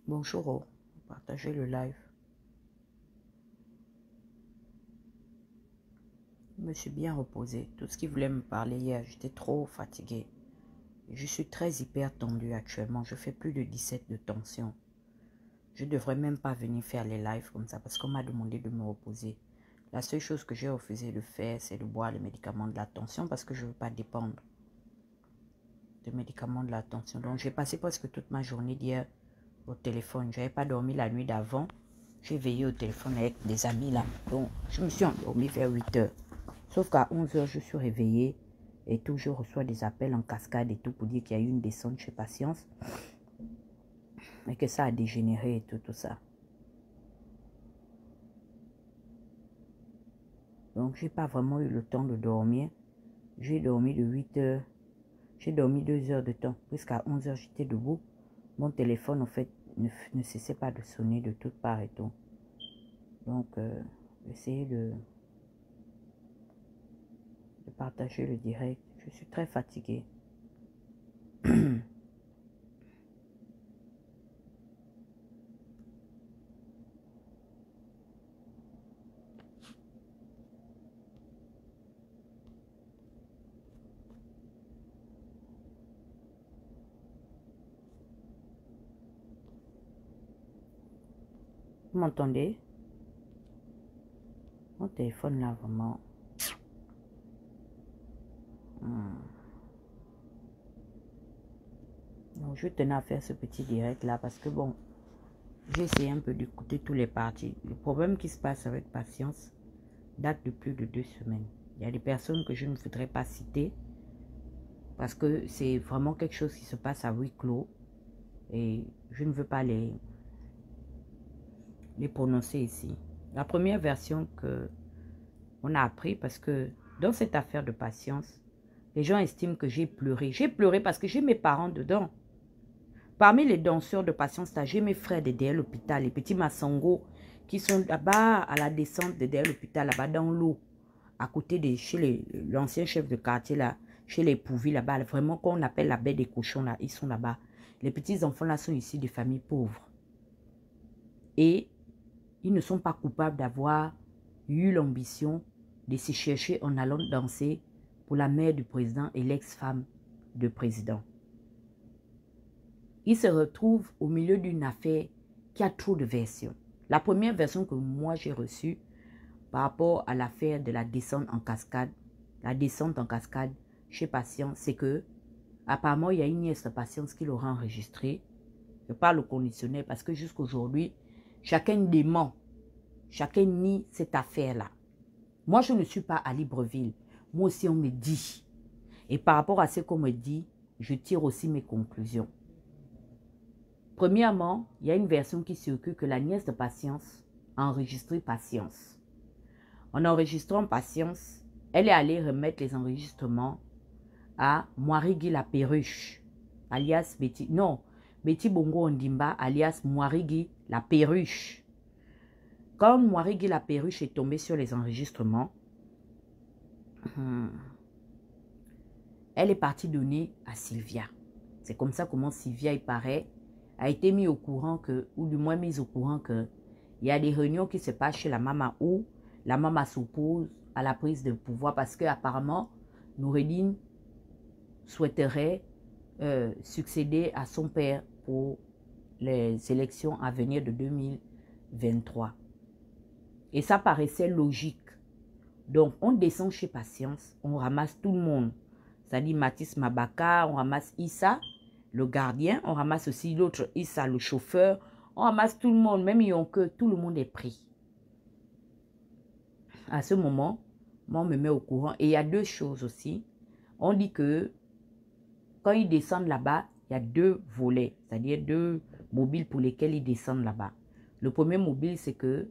Bonjour, partagez le live. Je me suis bien reposée. Tout ce qui voulait me parler hier, j'étais trop fatiguée. Je suis très hyper tendue actuellement. Je fais plus de 17 de tension. Je ne devrais même pas venir faire les lives comme ça parce qu'on m'a demandé de me reposer. La seule chose que j'ai refusé de faire, c'est de boire les médicaments de la tension parce que je ne veux pas dépendre des médicaments de la tension. Donc, j'ai passé presque toute ma journée d'hier au téléphone. Je n'avais pas dormi la nuit d'avant. J'ai veillé au téléphone avec des amis là. Donc, je me suis endormie vers 8 heures. Sauf qu'à 11 heures, je suis réveillée et tout, je reçois des appels en cascade et tout pour dire qu'il y a eu une descente chez Patience et que ça a dégénéré et tout ça. Donc, j'ai pas vraiment eu le temps de dormir. J'ai dormi de 8 heures. J'ai dormi 2 heures de temps. Jusqu'à 11 heures, j'étais debout. Mon téléphone, en fait, ne cessait pas de sonner de toutes parts et tout. Donc, essayez de partager le direct. Je suis très fatiguée. Vous m'entendez? Mon téléphone là, vraiment. Donc, je tenais à faire ce petit direct là parce que bon, j'ai essayé un peu d'écouter tous les parties. Le problème qui se passe avec Patience date de plus de 2 semaines. Il y a des personnes que je ne voudrais pas citer parce que c'est vraiment quelque chose qui se passe à huis clos et je ne veux pas les prononcer ici. La première version que on a appris parce que dans cette affaire de Patience, les gens estiment que j'ai pleuré. J'ai pleuré parce que j'ai mes parents dedans. Parmi les danseurs de Patience, j'ai mes frères de derrière l'hôpital, les petits Massongo, qui sont là-bas à la descente de derrière l'hôpital, là-bas dans l'eau, à côté de chez l'ancien chef de quartier, là, chez les Pouvis, là-bas, vraiment qu'on appelle la baie des cochons, là, ils sont là-bas. Les petits enfants là sont ici des familles pauvres. Et ils ne sont pas coupables d'avoir eu l'ambition de se chercher en allant danser pour la mère du président et l'ex-femme du président. Ils se retrouvent au milieu d'une affaire qui a trop de versions. La première version que moi j'ai reçue par rapport à l'affaire de la descente en cascade chez Patience, c'est que apparemment il y a une nièce de Patience qui l'aura enregistrée. Je parle au conditionnel parce que jusqu'aujourd'hui, chacun dément, chacun nie cette affaire-là. Moi, je ne suis pas à Libreville. Moi aussi, on me dit. Et par rapport à ce qu'on me dit, je tire aussi mes conclusions. Premièrement, il y a une version qui circule que la nièce de Patience a enregistré Patience. En enregistrant Patience, elle est allée remettre les enregistrements à Moirigui la perruche, alias Betty Bongo Ondimba, alias Moirigui la perruche. Quand Moirigui la perruche est tombée sur les enregistrements, elle est partie donner à Sylvia. C'est comme ça comment Sylvia, il paraît, a été mis au courant que, ou du moins mise au courant que, il y a des réunions qui se passent chez la maman où la maman s'oppose à la prise de pouvoir parce qu'apparemment, Noureddine souhaiterait succéder à son père pour les élections à venir de 2023. Et ça paraissait logique. Donc, on descend chez Patience, on ramasse tout le monde. C'est-à-dire Mathis Mabaka, on ramasse Issa, le gardien, on ramasse aussi l'autre Issa, le chauffeur. On ramasse tout le monde, même que tout le monde est pris. À ce moment, moi, on me met au courant. Et il y a deux choses aussi. On dit que quand ils descendent là-bas, il y a deux volets, c'est-à-dire deux mobiles pour lesquels ils descendent là-bas. Le premier mobile, c'est que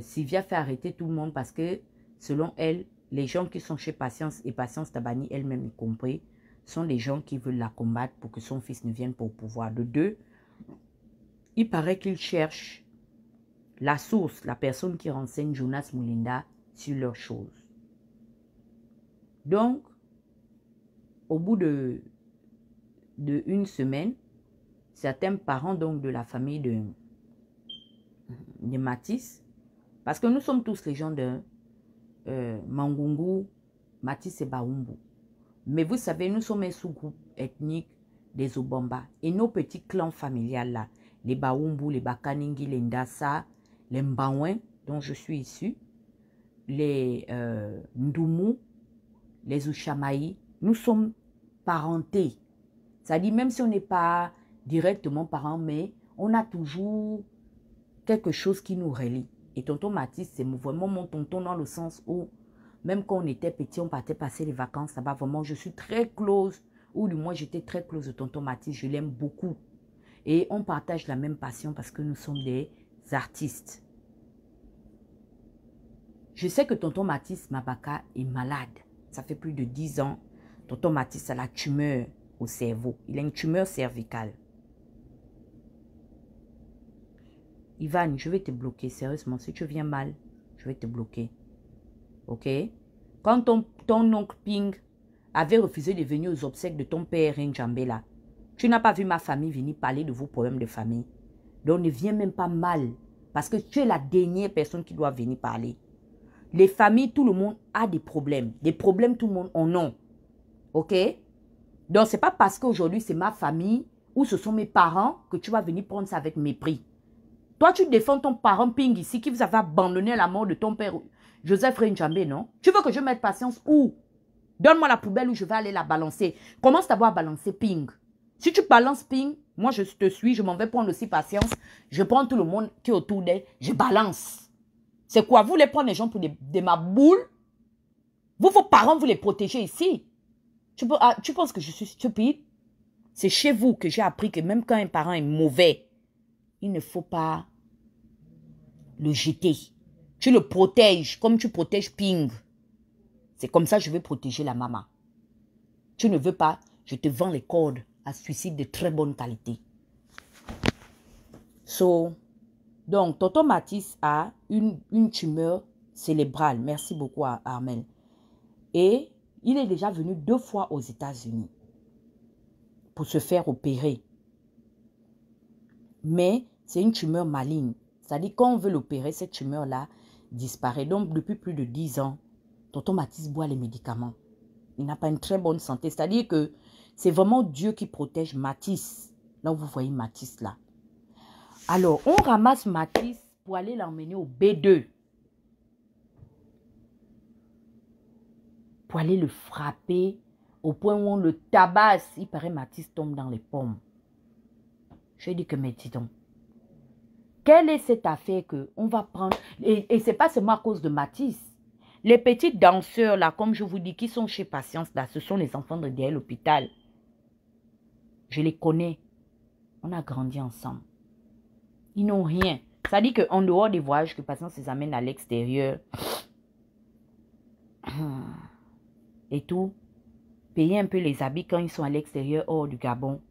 Sylvia fait arrêter tout le monde parce que, selon elle, les gens qui sont chez Patience et Patience Tabani, elle-même y compris, sont des gens qui veulent la combattre pour que son fils ne vienne pas au pouvoir. De deux, il paraît qu'il cherche la source, la personne qui renseigne Jonas Moulinda sur leurs choses. Donc, au bout de une semaine, certains parents donc de la famille de Matisse, parce que nous sommes tous les gens de Mangungu, Matisse et Baoumbu. Mais vous savez, nous sommes un sous-groupe ethnique des Obamba. Et nos petits clans familiales là, les Baoumbu, les Bakaningi, les Ndassa, les Mbawin, dont je suis issu, les Ndoumou, les Ushamaï, nous sommes parentés. C'est-à-dire, même si on n'est pas directement parents, mais on a toujours quelque chose qui nous relie. Et tonton Matisse, c'est vraiment mon tonton dans le sens où, même quand on était petit, on partait passer les vacances là-bas. Vraiment, je suis très close, ou du moins j'étais très close de tonton Matisse. Je l'aime beaucoup. Et on partage la même passion parce que nous sommes des artistes. Je sais que tonton Matisse Mabaka est malade. Ça fait plus de 10 ans. Tonton Matisse a la tumeur au cerveau. Il a une tumeur cervicale. Ivan, je vais te bloquer, sérieusement. Si tu viens mal, je vais te bloquer. Ok? Quand ton oncle Ping avait refusé de venir aux obsèques de ton père Njambela, tu n'as pas vu ma famille venir parler de vos problèmes de famille. Donc ne viens même pas mal. Parce que tu es la dernière personne qui doit venir parler. Les familles, tout le monde a des problèmes. Des problèmes, tout le monde en a. Ok? Donc, ce n'est pas parce qu'aujourd'hui, c'est ma famille ou ce sont mes parents que tu vas venir prendre ça avec mépris. Toi, tu défends ton parent Ping ici qui vous avait abandonné à la mort de ton père Joseph Renjambé, non? Tu veux que je mette patience où? Donne-moi la poubelle où je vais aller la balancer. Commence d'abord à balancer Ping. Si tu balances Ping, moi je te suis, je m'en vais prendre aussi patience. Je prends tout le monde qui est autour d'elle, je balance. C'est quoi? Vous voulez prendre les gens pour des maboules? Vous, vos parents, vous les protégez ici. Tu penses que je suis stupide? C'est chez vous que j'ai appris que même quand un parent est mauvais, il ne faut pas le jeter. Tu le protèges comme tu protèges Ping. C'est comme ça que je vais protéger la maman. Tu ne veux pas, je te vends les cordes à suicide de très bonne qualité. Donc, tonton Matisse a une tumeur cérébrale. Merci beaucoup à Armel. Et il est déjà venu 2 fois aux États-Unis pour se faire opérer. Mais c'est une tumeur maligne. C'est-à-dire quand on veut l'opérer, cette tumeur-là disparaît. Donc, depuis plus de 10 ans, tonton Matisse boit les médicaments. Il n'a pas une très bonne santé. C'est-à-dire que c'est vraiment Dieu qui protège Matisse. Là où vous voyez Matisse là. Alors, on ramasse Matisse pour aller l'emmener au B2. Pour aller le frapper au point où on le tabasse. Il paraît Matisse tombe dans les pommes. Je lui ai dit que, mais dis donc, quelle est cette affaire qu'on va prendre? Et ce n'est pas seulement à cause de Matisse. Les petites danseurs, là, comme je vous dis, qui sont chez Patience, là, ce sont les enfants de derrière l'hôpital. Je les connais. On a grandi ensemble. Ils n'ont rien. Ça dit qu'en dehors des voyages que Patience les amène à l'extérieur et tout, payer un peu les habits quand ils sont à l'extérieur, hors du Gabon.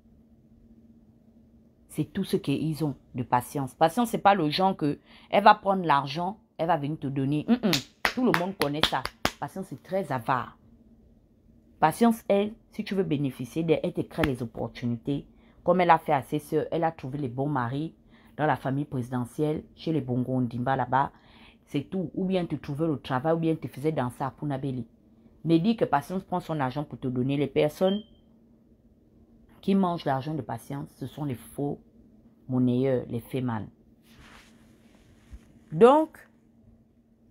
C'est tout ce qu'ils ont de Patience. Patience, ce n'est pas le genre que elle va prendre l'argent, elle va venir te donner. Tout le monde connaît ça. Patience est très avare. Patience, elle, si tu veux bénéficier d'elle, elle te crée les opportunités. Comme elle a fait à ses soeurs, elle a trouvé les bons maris dans la famille présidentielle, chez les Bongo Ondimba là-bas. C'est tout. Ou bien tu trouvais le travail, ou bien tu faisais danser à Punabeli. Mais dis que Patience prend son argent pour te donner. Les personnes qui mangent l'argent de Patience, ce sont les faux monnayeurs, les fémales. Donc,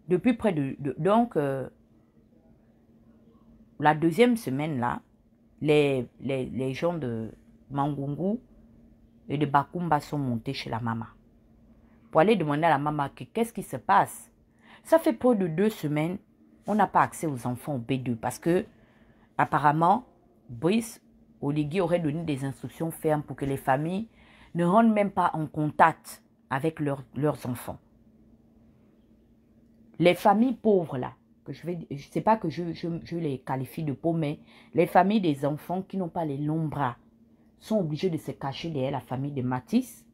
depuis près de... la deuxième semaine là, les gens de Mangungu et de Bakumba sont montés chez la maman. Pour aller demander à la maman qu'est-ce qui se passe. Ça fait près de 2 semaines, on n'a pas accès aux enfants au B2 parce que apparemment, Brice Oligui aurait donné des instructions fermes pour que les familles ne rentrent même pas en contact avec leurs enfants. Les familles pauvres là, que je ne sais pas que je les qualifie de pauvres, mais les familles des enfants qui n'ont pas les longs bras sont obligés de se cacher derrière la famille de Matisse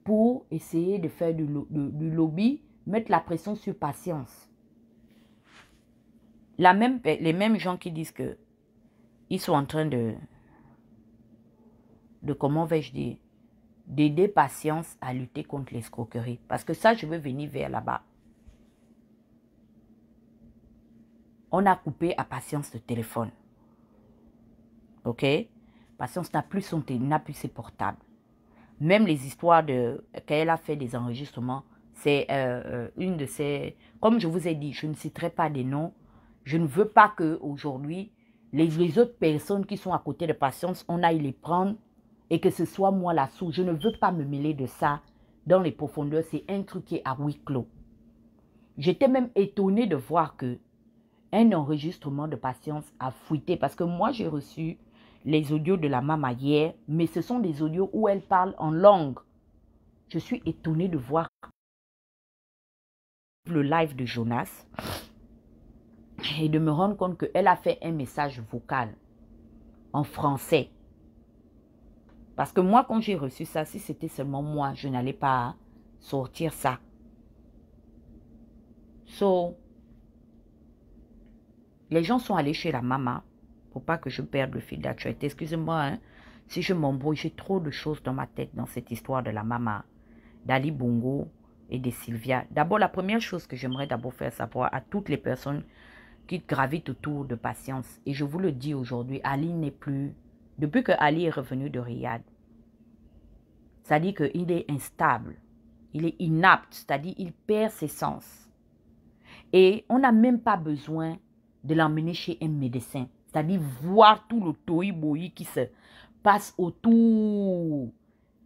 pour essayer de faire du lobby, mettre la pression sur Patience. Les mêmes gens qui disent que ils sont en train de de comment vais-je dire, d'aider Patience à lutter contre l'escroquerie. Parce que ça, je veux venir vers là-bas. On a coupé à Patience le téléphone. OK? Patience n'a plus n'a plus ses portables. Même les histoires qu'elle a fait des enregistrements, c'est une de ces... Comme je vous ai dit, je ne citerai pas des noms. Je ne veux pas qu'aujourd'hui, les autres personnes qui sont à côté de Patience, on aille les prendre et que ce soit moi la source. Je ne veux pas me mêler de ça dans les profondeurs. C'est un truc qui est à huis clos. J'étais même étonnée de voir que un enregistrement de Patience a fuité parce que moi, j'ai reçu les audios de la maman hier, mais ce sont des audios où elle parle en langue. Je suis étonnée de voir le live de Jonas et de me rendre compte qu'elle a fait un message vocal en français. Parce que moi, quand j'ai reçu ça, si c'était seulement moi, je n'allais pas sortir ça. Les gens sont allés chez la maman pour pas que je perde le fil d'actualité. Excusez-moi, hein, si je m'embrouille, j'ai trop de choses dans ma tête dans cette histoire de la maman, d'Ali Bongo et de Sylvia. D'abord, la première chose que j'aimerais d'abord faire savoir à toutes les personnes qui gravitent autour de Patience, et je vous le dis aujourd'hui, Ali n'est plus... Depuis que Ali est revenu de Riyad, ça dit qu'il est instable, il est inapte, c'est-à-dire il perd ses sens. Et on n'a même pas besoin de l'emmener chez un médecin, c'est-à-dire voir tout le tohu-bohu qui se passe autour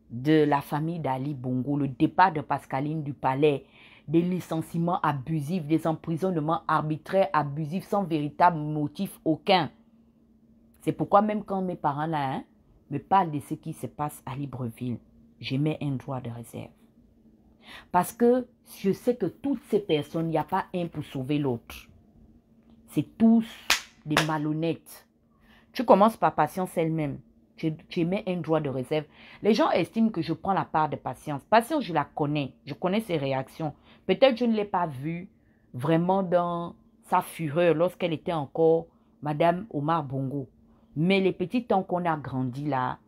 de la famille d'Ali Bongo, le départ de Pascaline du palais, des licenciements abusifs, des emprisonnements arbitraires, abusifs, sans véritable motif aucun. C'est pourquoi même quand mes parents là, hein, me parlent de ce qui se passe à Libreville, j'émets un droit de réserve. Parce que je sais que toutes ces personnes, il n'y a pas un pour sauver l'autre. C'est tous des malhonnêtes. Tu commences par Patience elle-même. Tu mets un droit de réserve. Les gens estiment que je prends la part de Patience. Patience, je la connais. Je connais ses réactions. Peut-être je ne l'ai pas vue vraiment dans sa fureur lorsqu'elle était encore Madame Omar Bongo. Mais les petits temps qu'on a grandi là,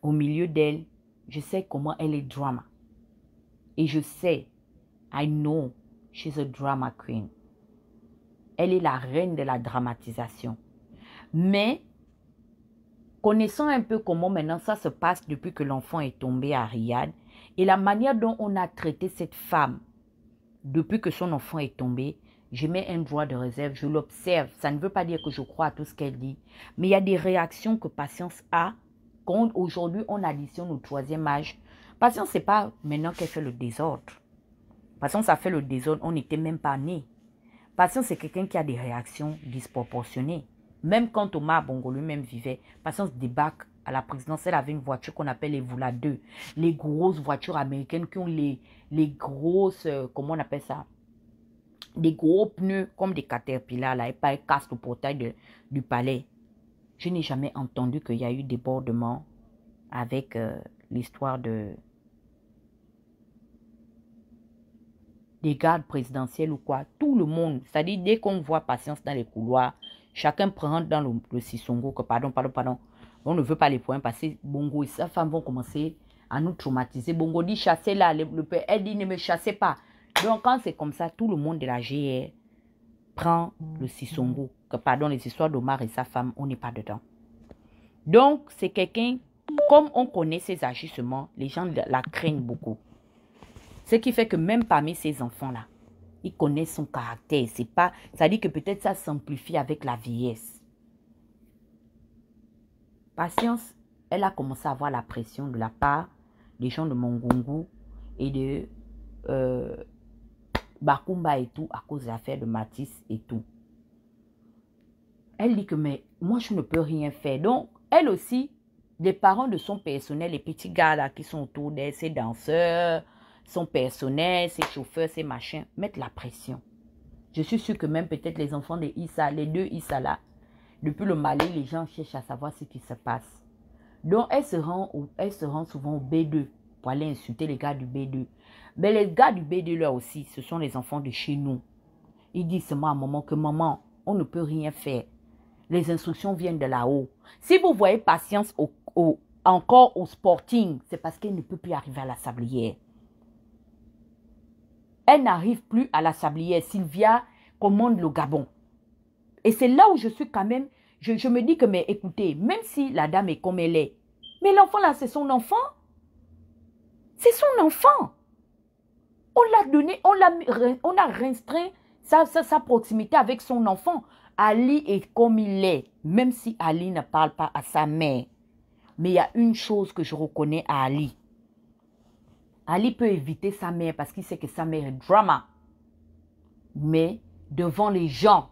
au milieu d'elle, je sais comment elle est drama. Et je sais, I know, she's a drama queen. Elle est la reine de la dramatisation. Mais, connaissant un peu comment maintenant ça se passe depuis que l'enfant est tombé à Riyad, et la manière dont on a traité cette femme depuis que son enfant est tombé, je mets un droit de réserve, je l'observe. Ça ne veut pas dire que je crois à tout ce qu'elle dit, mais il y a des réactions que Patience a quand aujourd'hui on additionne au troisième âge. Patience, ce n'est pas maintenant qu'elle fait le désordre. Patience a fait le désordre, on n'était même pas nés. Patience, c'est quelqu'un qui a des réactions disproportionnées. Même quand Omar Bongo lui-même vivait, Patience débarque à la présidence. Elle avait une voiture qu'on appelle les Voula 2. Les grosses voitures américaines qui ont les grosses, comment on appelle ça? Des gros pneus comme des caterpillars là. Et pas elle casse le portail du palais. Je n'ai jamais entendu qu'il y a eu débordement avec l'histoire des gardes présidentiels ou quoi. Tout le monde, c'est-à-dire dès qu'on voit Patience dans les couloirs, chacun prend dans le Sissongo que pardon, on ne veut pas les points passer. Bongo et sa femme vont commencer à nous traumatiser. Bongo dit chassez là, le père, elle dit ne me chassez pas. Donc quand c'est comme ça, tout le monde de la GR prend le Sissongo, que pardon, les histoires d'Omar et sa femme, on n'est pas dedans. Donc c'est quelqu'un, comme on connaît ses agissements, les gens la craignent beaucoup. Ce qui fait que même parmi ces enfants-là, ils connaissent son caractère. C'est pas, ça dit que peut-être ça s'amplifie avec la vieillesse. Patience, elle a commencé à avoir la pression de la part des gens de Mongongo et de Bakumba et tout, à cause de l'affaire de Matisse et tout. Elle dit que, mais moi, je ne peux rien faire. Donc, elle aussi, les parents de son personnel, les petits gars là qui sont autour d'elle, ses danseurs, son personnel, ses chauffeurs, ses machins, mettent la pression. Je suis sûre que même peut-être les enfants de Issa, les deux Issa là, depuis le Mali, les gens cherchent à savoir ce qui se passe. Donc, elle se rend souvent au B2 pour aller insulter les gars du B2. Mais les gars du B2 là aussi, ce sont les enfants de chez nous. Ils disent seulement à maman que maman, on ne peut rien faire. les instructions viennent de là-haut. Si vous voyez Patience encore au Sporting, c'est parce qu'elle ne peut plus arriver à la Sablière. Elle n'arrive plus à la Sablière. Sylvia commande le Gabon. Et c'est là où je suis quand même, je me dis que, mais écoutez, même si la dame est comme elle est, mais l'enfant là, c'est son enfant. C'est son enfant. On l'a donné, on a restreint sa proximité avec son enfant. Ali est comme il est, même si Ali ne parle pas à sa mère. Mais il y a une chose que je reconnais à Ali. Ali peut éviter sa mère parce qu'il sait que sa mère est drama. Mais devant les gens,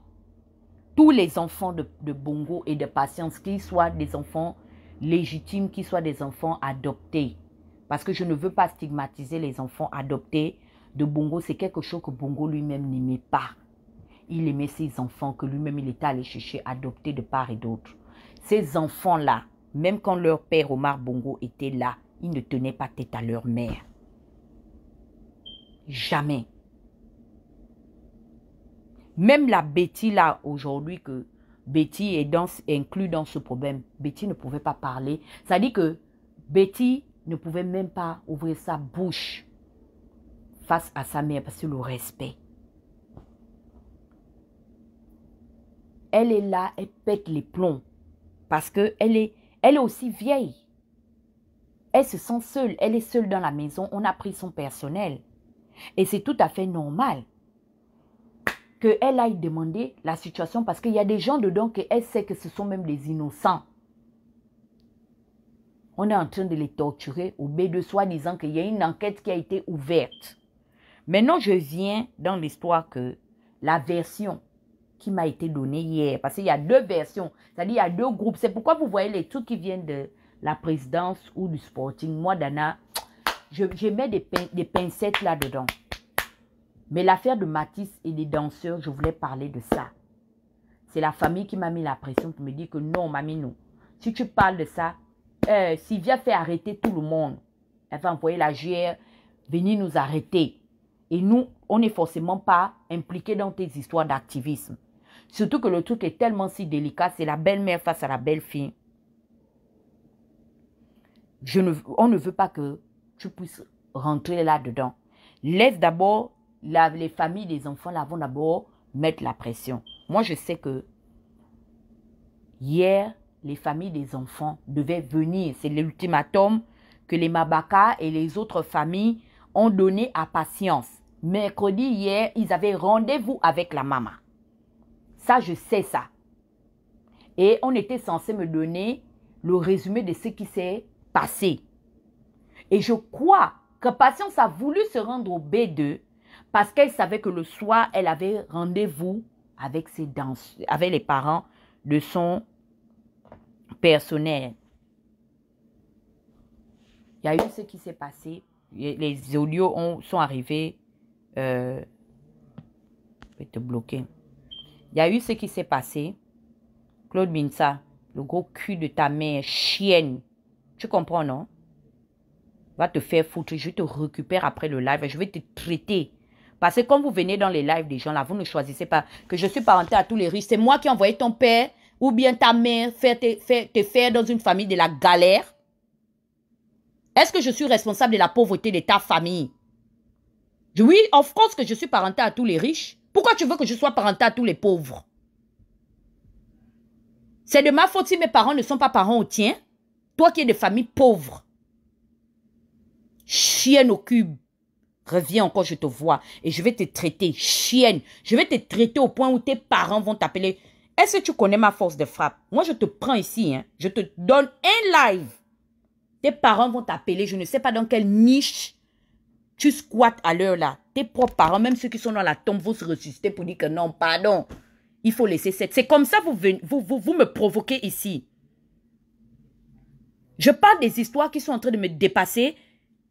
tous les enfants de Bongo et de Patience, qu'ils soient des enfants légitimes, qu'ils soient des enfants adoptés. Parce que je ne veux pas stigmatiser les enfants adoptés de Bongo. C'est quelque chose que Bongo lui-même n'aimait pas. Il aimait ses enfants que lui-même il était allé chercher adoptés de part et d'autre. Ces enfants-là, même quand leur père Omar Bongo était là, ils ne tenaient pas tête à leur mère. Jamais. Même la Betty là, aujourd'hui, que Betty est inclus dans ce problème, Betty ne pouvait pas parler. Ça dit que Betty ne pouvait même pas ouvrir sa bouche face à sa mère parce que le respect. Elle est là, elle pète les plombs parce qu'elle est aussi vieille. Elle se sent seule, elle est seule dans la maison, on a pris son personnel. Et c'est tout à fait normal qu'elle aille demander la situation parce qu'il y a des gens dedans qu'elle sait que ce sont même des innocents. On est en train de les torturer au B2 soi-disant qu'il y a une enquête qui a été ouverte. Maintenant, je viens dans l'histoire que la version qui m'a été donnée hier, parce qu'il y a deux versions, c'est-à-dire il y a deux groupes. C'est pourquoi vous voyez les trucs qui viennent de la présidence ou du Sporting. Moi, Dana, je mets des pincettes là-dedans. Mais l'affaire de Matisse et des danseurs, je voulais parler de ça. C'est la famille qui m'a mis la pression, qui me dit que non, mamie, non. Si tu parles de ça, Sylvia fait arrêter tout le monde. Elle va envoyer la GR venir nous arrêter. Et nous, on n'est forcément pas impliqués dans tes histoires d'activisme. Surtout que le truc est tellement si délicat, c'est la belle-mère face à la belle-fille. On ne veut pas que tu puisses rentrer là-dedans. Laisse d'abord les familles des enfants là vont d'abord mettre la pression. Moi, je sais que hier, les familles des enfants devaient venir. C'est l'ultimatum que les Mabaka et les autres familles ont donné à Patience. Mercredi, hier, ils avaient rendez-vous avec la maman. Ça, je sais ça. Et on était censé me donner le résumé de ce qui s'est passé. Et je crois que Patience a voulu se rendre au B2 parce qu'elle savait que le soir, elle avait rendez-vous avec avec les parents de son personnel. Il y a eu ce qui s'est passé. Les audios sont arrivés. Je vais te bloquer. Il y a eu ce qui s'est passé. Claude Binsa, le gros cul de ta mère, chienne. Tu comprends, non? Va te faire foutre. Je te récupère après le live et je vais te traiter. Parce que quand vous venez dans les lives des gens là, vous ne choisissez pas que je suis parenté à tous les riches. C'est moi qui ai envoyé ton père ou bien ta mère te faire dans une famille de la galère. Est-ce que je suis responsable de la pauvreté de ta famille? Oui, of course que je suis parenté à tous les riches. Pourquoi tu veux que je sois parenté à tous les pauvres? C'est de ma faute si mes parents ne sont pas parents au tien. Toi qui es de famille pauvre. Chienne au cube. Reviens encore, je te vois. Et je vais te traiter, chienne. Je vais te traiter au point où tes parents vont t'appeler. Est-ce que tu connais ma force de frappe? Moi, je te prends ici. Hein. Je te donne un live. Tes parents vont t'appeler. Je ne sais pas dans quelle niche tu squattes à l'heure là. Tes propres parents, même ceux qui sont dans la tombe, vont se ressusciter pour dire que non, pardon. Il faut laisser cette... C'est comme ça que vous me provoquez ici. Je parle des histoires qui sont en train de me dépasser,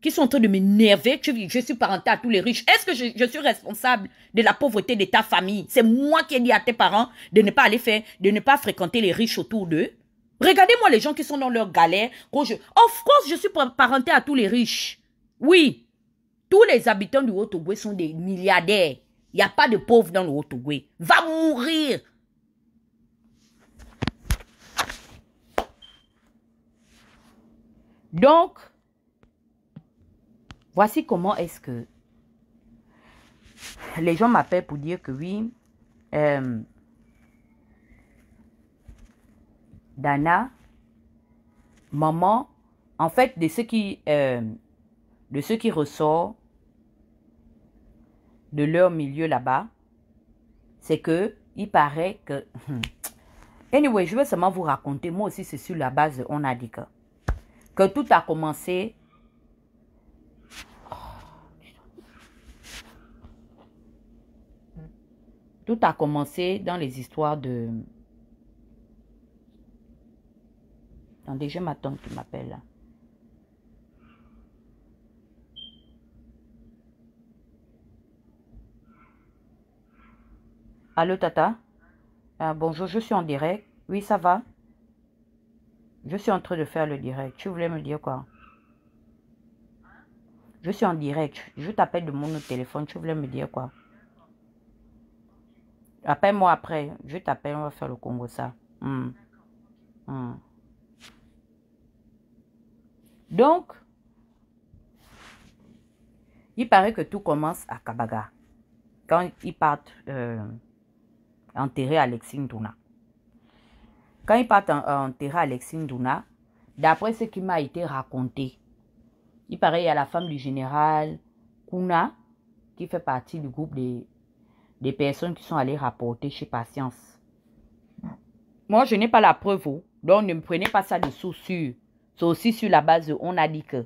qui sont en train de m'énerver. Je suis parenté à tous les riches. Est-ce que je suis responsable de la pauvreté de ta famille? C'est moi qui ai dit à tes parents de ne pas aller faire, de ne pas fréquenter les riches autour d'eux. Regardez-moi les gens qui sont dans leur galère. Of course, je suis parenté à tous les riches. Oui. Tous les habitants du Haut-Ogooué sont des milliardaires. Il n'y a pas de pauvres dans le Haut-Ogooué. Va mourir. Donc, voici comment est-ce que les gens m'appellent pour dire que oui, Dana, maman, en fait, de ce qui ressort de leur milieu là-bas, c'est que il paraît que... Anyway, je vais seulement vous raconter, moi aussi c'est sur la base, on a dit que tout a commencé... Tout a commencé dans les histoires de... Attendez, j'ai ma tante qui m'appelle là. Allô, Tata? Bonjour, je suis en direct. Oui, ça va? Je suis en train de faire le direct. Tu voulais me dire quoi? Je suis en direct. Je t'appelle de mon autre téléphone. Tu voulais me dire quoi? Appelle-moi après. Je t'appelle, on va faire le Congo ça. Donc, il paraît que tout commence à Kabaga. Quand ils partent enterrer Alexis Ndouna. Quand ils partent enterrer Alexis Ndouna, d'après ce qui m'a été raconté, il paraît qu'il y a la femme du général Kuna qui fait partie du groupe des personnes qui sont allées rapporter chez Patience. Moi, je n'ai pas la preuve, donc ne me prenez pas ça de source sûre. C'est aussi sur la base de on a dit que.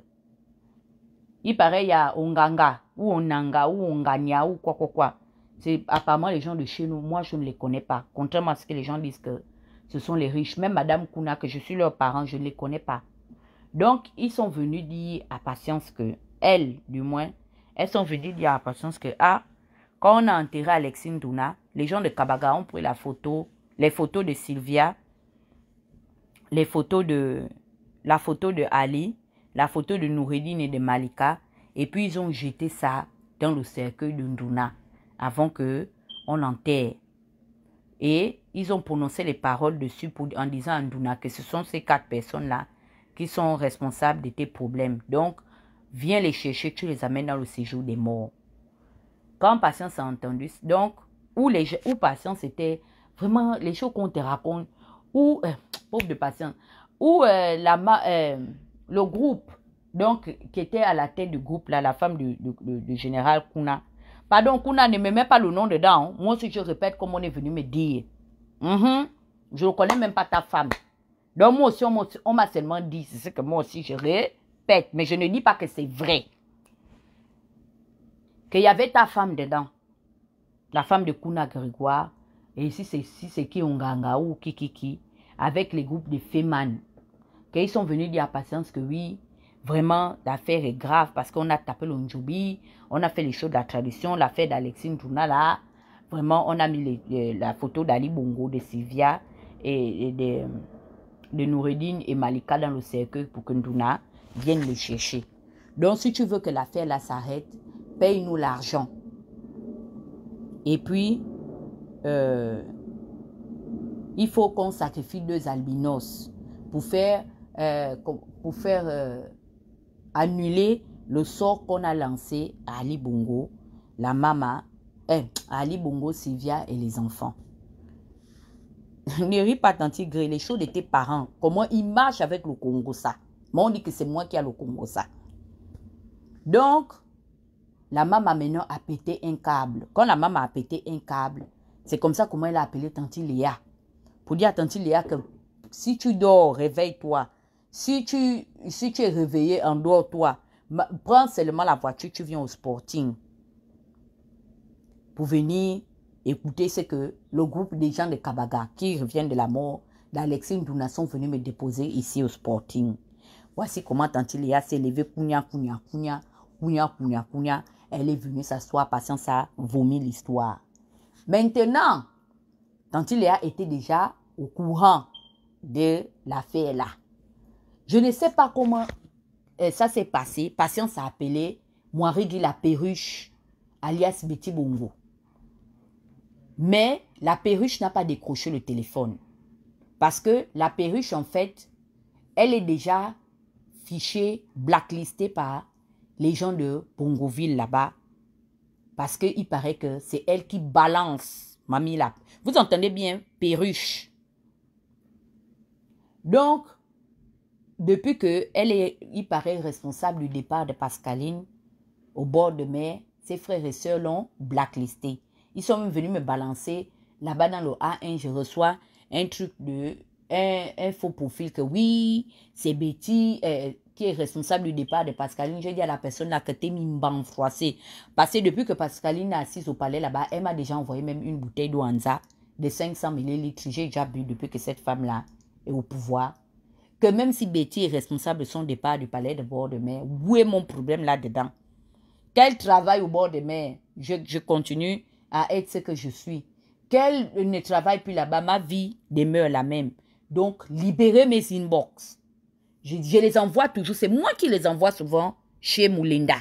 Il paraît qu'il y a Onganga, ou Onanga, ou Ongania, ou quoi. C'est apparemment les gens de chez nous. Moi, je ne les connais pas. Contrairement à ce que les gens disent que ce sont les riches. Même Madame Kuna, que je suis leur parent, je ne les connais pas. Donc, ils sont venus dire à Patience que, elles, du moins, elles sont venues dire à Patience que, quand on a enterré Alexis Ndouna, les gens de Kabaga ont pris les photos de Sylvia, la photo de Ali, la photo de Noureddine et de Malika, et puis ils ont jeté ça dans le cercueil de Ndouna avant que on enterre. Et ils ont prononcé les paroles dessus en disant à Ndouna que ce sont ces 4 personnes-là qui sont responsables de tes problèmes. Donc, viens les chercher, tu les amènes dans le séjour des morts. Quand Patience a entendu, donc, où Patience était vraiment les choses qu'on te raconte, où, pauvre de Patience, où le groupe, donc, qui était à la tête du groupe, là, la femme du général Kuna. Pardon, Kuna ne me met pas le nom dedans. Hein. Moi aussi, je répète comme on est venu me dire. Je ne connais même pas ta femme. Donc, moi aussi, on m'a seulement dit, c'est ce que moi aussi, je répète. Mais je ne dis pas que c'est vrai. Qu'il y avait ta femme dedans. La femme de Kuna Grégoire. Et ici, c'est qui Onganga ou Kikiki. Avec les groupes de Feman. Qu'ils sont venus dire à Patience que oui, vraiment, l'affaire est grave parce qu'on a tapé le Ndjoubi. On a fait les choses de la tradition. L'affaire d'Alexis Ndouna là. Vraiment, on a mis la photo d'Ali Bongo, de Sylvia et de Noureddine et Malika dans le cercueil pour que Ndouna vienne les chercher. Donc, si tu veux que l'affaire là s'arrête, paye-nous l'argent. Et puis, il faut qu'on sacrifie 2 albinos pour faire annuler le sort qu'on a lancé à Ali Bongo, la maman, à Ali Bongo, Sylvia et les enfants. Ne ris pas, Tanti Gré, les choses de tes parents, comment ils marchent avec le Congo ça. Moi, on dit que c'est moi qui ai le Congo ça. Donc, la maman maintenant a pété un câble. Quand la maman a pété un câble, c'est comme ça comment elle a appelé Tanti Léa. Pour dire à Tanti Léa que si tu dors, réveille-toi. Si tu es réveillé, endors-toi. Prends seulement la voiture, tu viens au Sporting. Pour venir écouter ce que le groupe des gens de Kabaga qui reviennent de la mort d'Alexis Ndouna sont venus me déposer ici au Sporting. Voici comment Tanti Léa s'est levée, Kounia. Elle est venue s'asseoir, Patience a vomi l'histoire. Maintenant, Tanti Léa était déjà au courant de l'affaire là. Je ne sais pas comment ça s'est passé. Patience a appelé Mouarigui la perruche, alias Betty Bongo. Mais la perruche n'a pas décroché le téléphone. Parce que la perruche, en fait, elle est déjà fichée, blacklistée par les gens de Bongoville là-bas. Parce qu'il paraît que c'est elle qui balance Mamie là. Vous entendez bien, perruche. Donc, depuis qu'elle est, il paraît, responsable du départ de Pascaline au bord de mer, ses frères et sœurs l'ont blacklisté. Ils sont même venus me balancer là-bas dans le A1. Je reçois un truc de un faux profil que oui, c'est Betty qui est responsable du départ de Pascaline. J'ai dit à la personne là que t'es mis froissé. Parce que depuis que Pascaline est assise au palais là-bas, elle m'a déjà envoyé même une bouteille d'eau Anza de 500 ml. J'ai déjà bu depuis que cette femme-là est au pouvoir. Que même si Betty est responsable de son départ du palais de bord de mer, où est mon problème là-dedans? Qu'elle travaille au bord de mer, je continue à être ce que je suis. Qu'elle ne travaille plus là-bas, ma vie demeure la même. Donc, libérez mes inbox. Je les envoie toujours. C'est moi qui les envoie souvent chez Moulinda.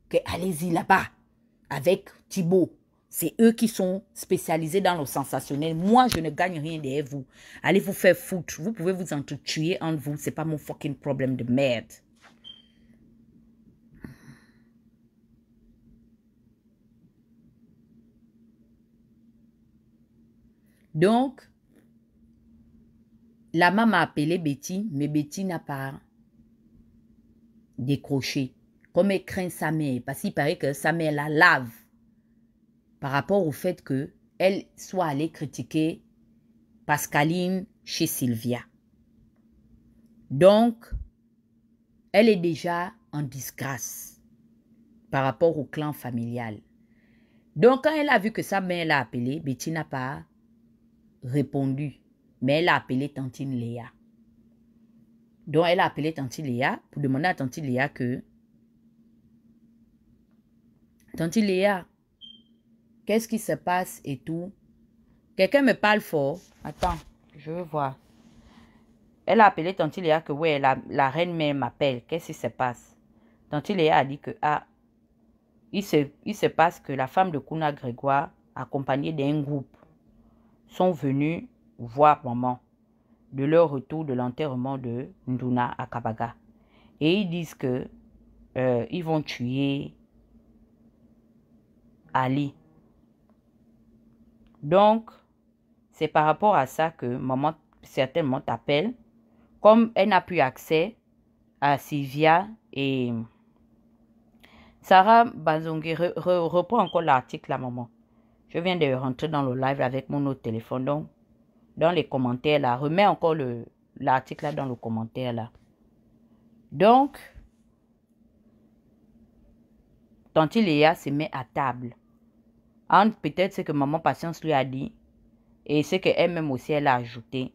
Que allez-y là-bas avec Thibaut. C'est eux qui sont spécialisés dans le sensationnel. Moi, je ne gagne rien derrière vous. Allez vous faire foutre. Vous pouvez vous entretuer entre vous. C'est pas mon fucking problème de merde. Donc, la maman m'a appelé Betty, mais Betty n'a pas décroché. Comme elle craint sa mère, parce qu'il paraît que sa mère la lave par rapport au fait qu'elle soit allée critiquer Pascaline chez Sylvia. Donc, elle est déjà en disgrâce par rapport au clan familial. Donc, quand elle a vu que sa mère l'a appelée, Betty n'a pas répondu. Mais elle a appelé Tantine Léa. Donc, elle a appelé Tantine Léa pour demander à Tantine Léa que Tantine Léa, qu'est-ce qui se passe et tout. Quelqu'un me parle fort. Attends, je veux voir. Elle a appelé Tantine Léa que ouais, la reine-mère m'appelle. Qu'est-ce qui se passe? Tantine Léa a dit que il se passe que la femme de Kuna Grégoire, accompagnée d'un groupe, sont venus voir maman de leur retour de l'enterrement de Nduna à Kabaga. Et ils disent que ils vont tuer Ali. Donc, c'est par rapport à ça que maman certainement t'appelle. Comme elle n'a plus accès à Sylvia et Sarah Bazongi reprend encore l'article là, maman. Je viens de rentrer dans le live avec mon autre téléphone. Donc, dans les commentaires là, remets encore l'article là dans le commentaire là. Donc, Tante Léa se met à table. Entre peut-être ce que maman Patience lui a dit et ce qu'elle-même aussi elle a ajouté.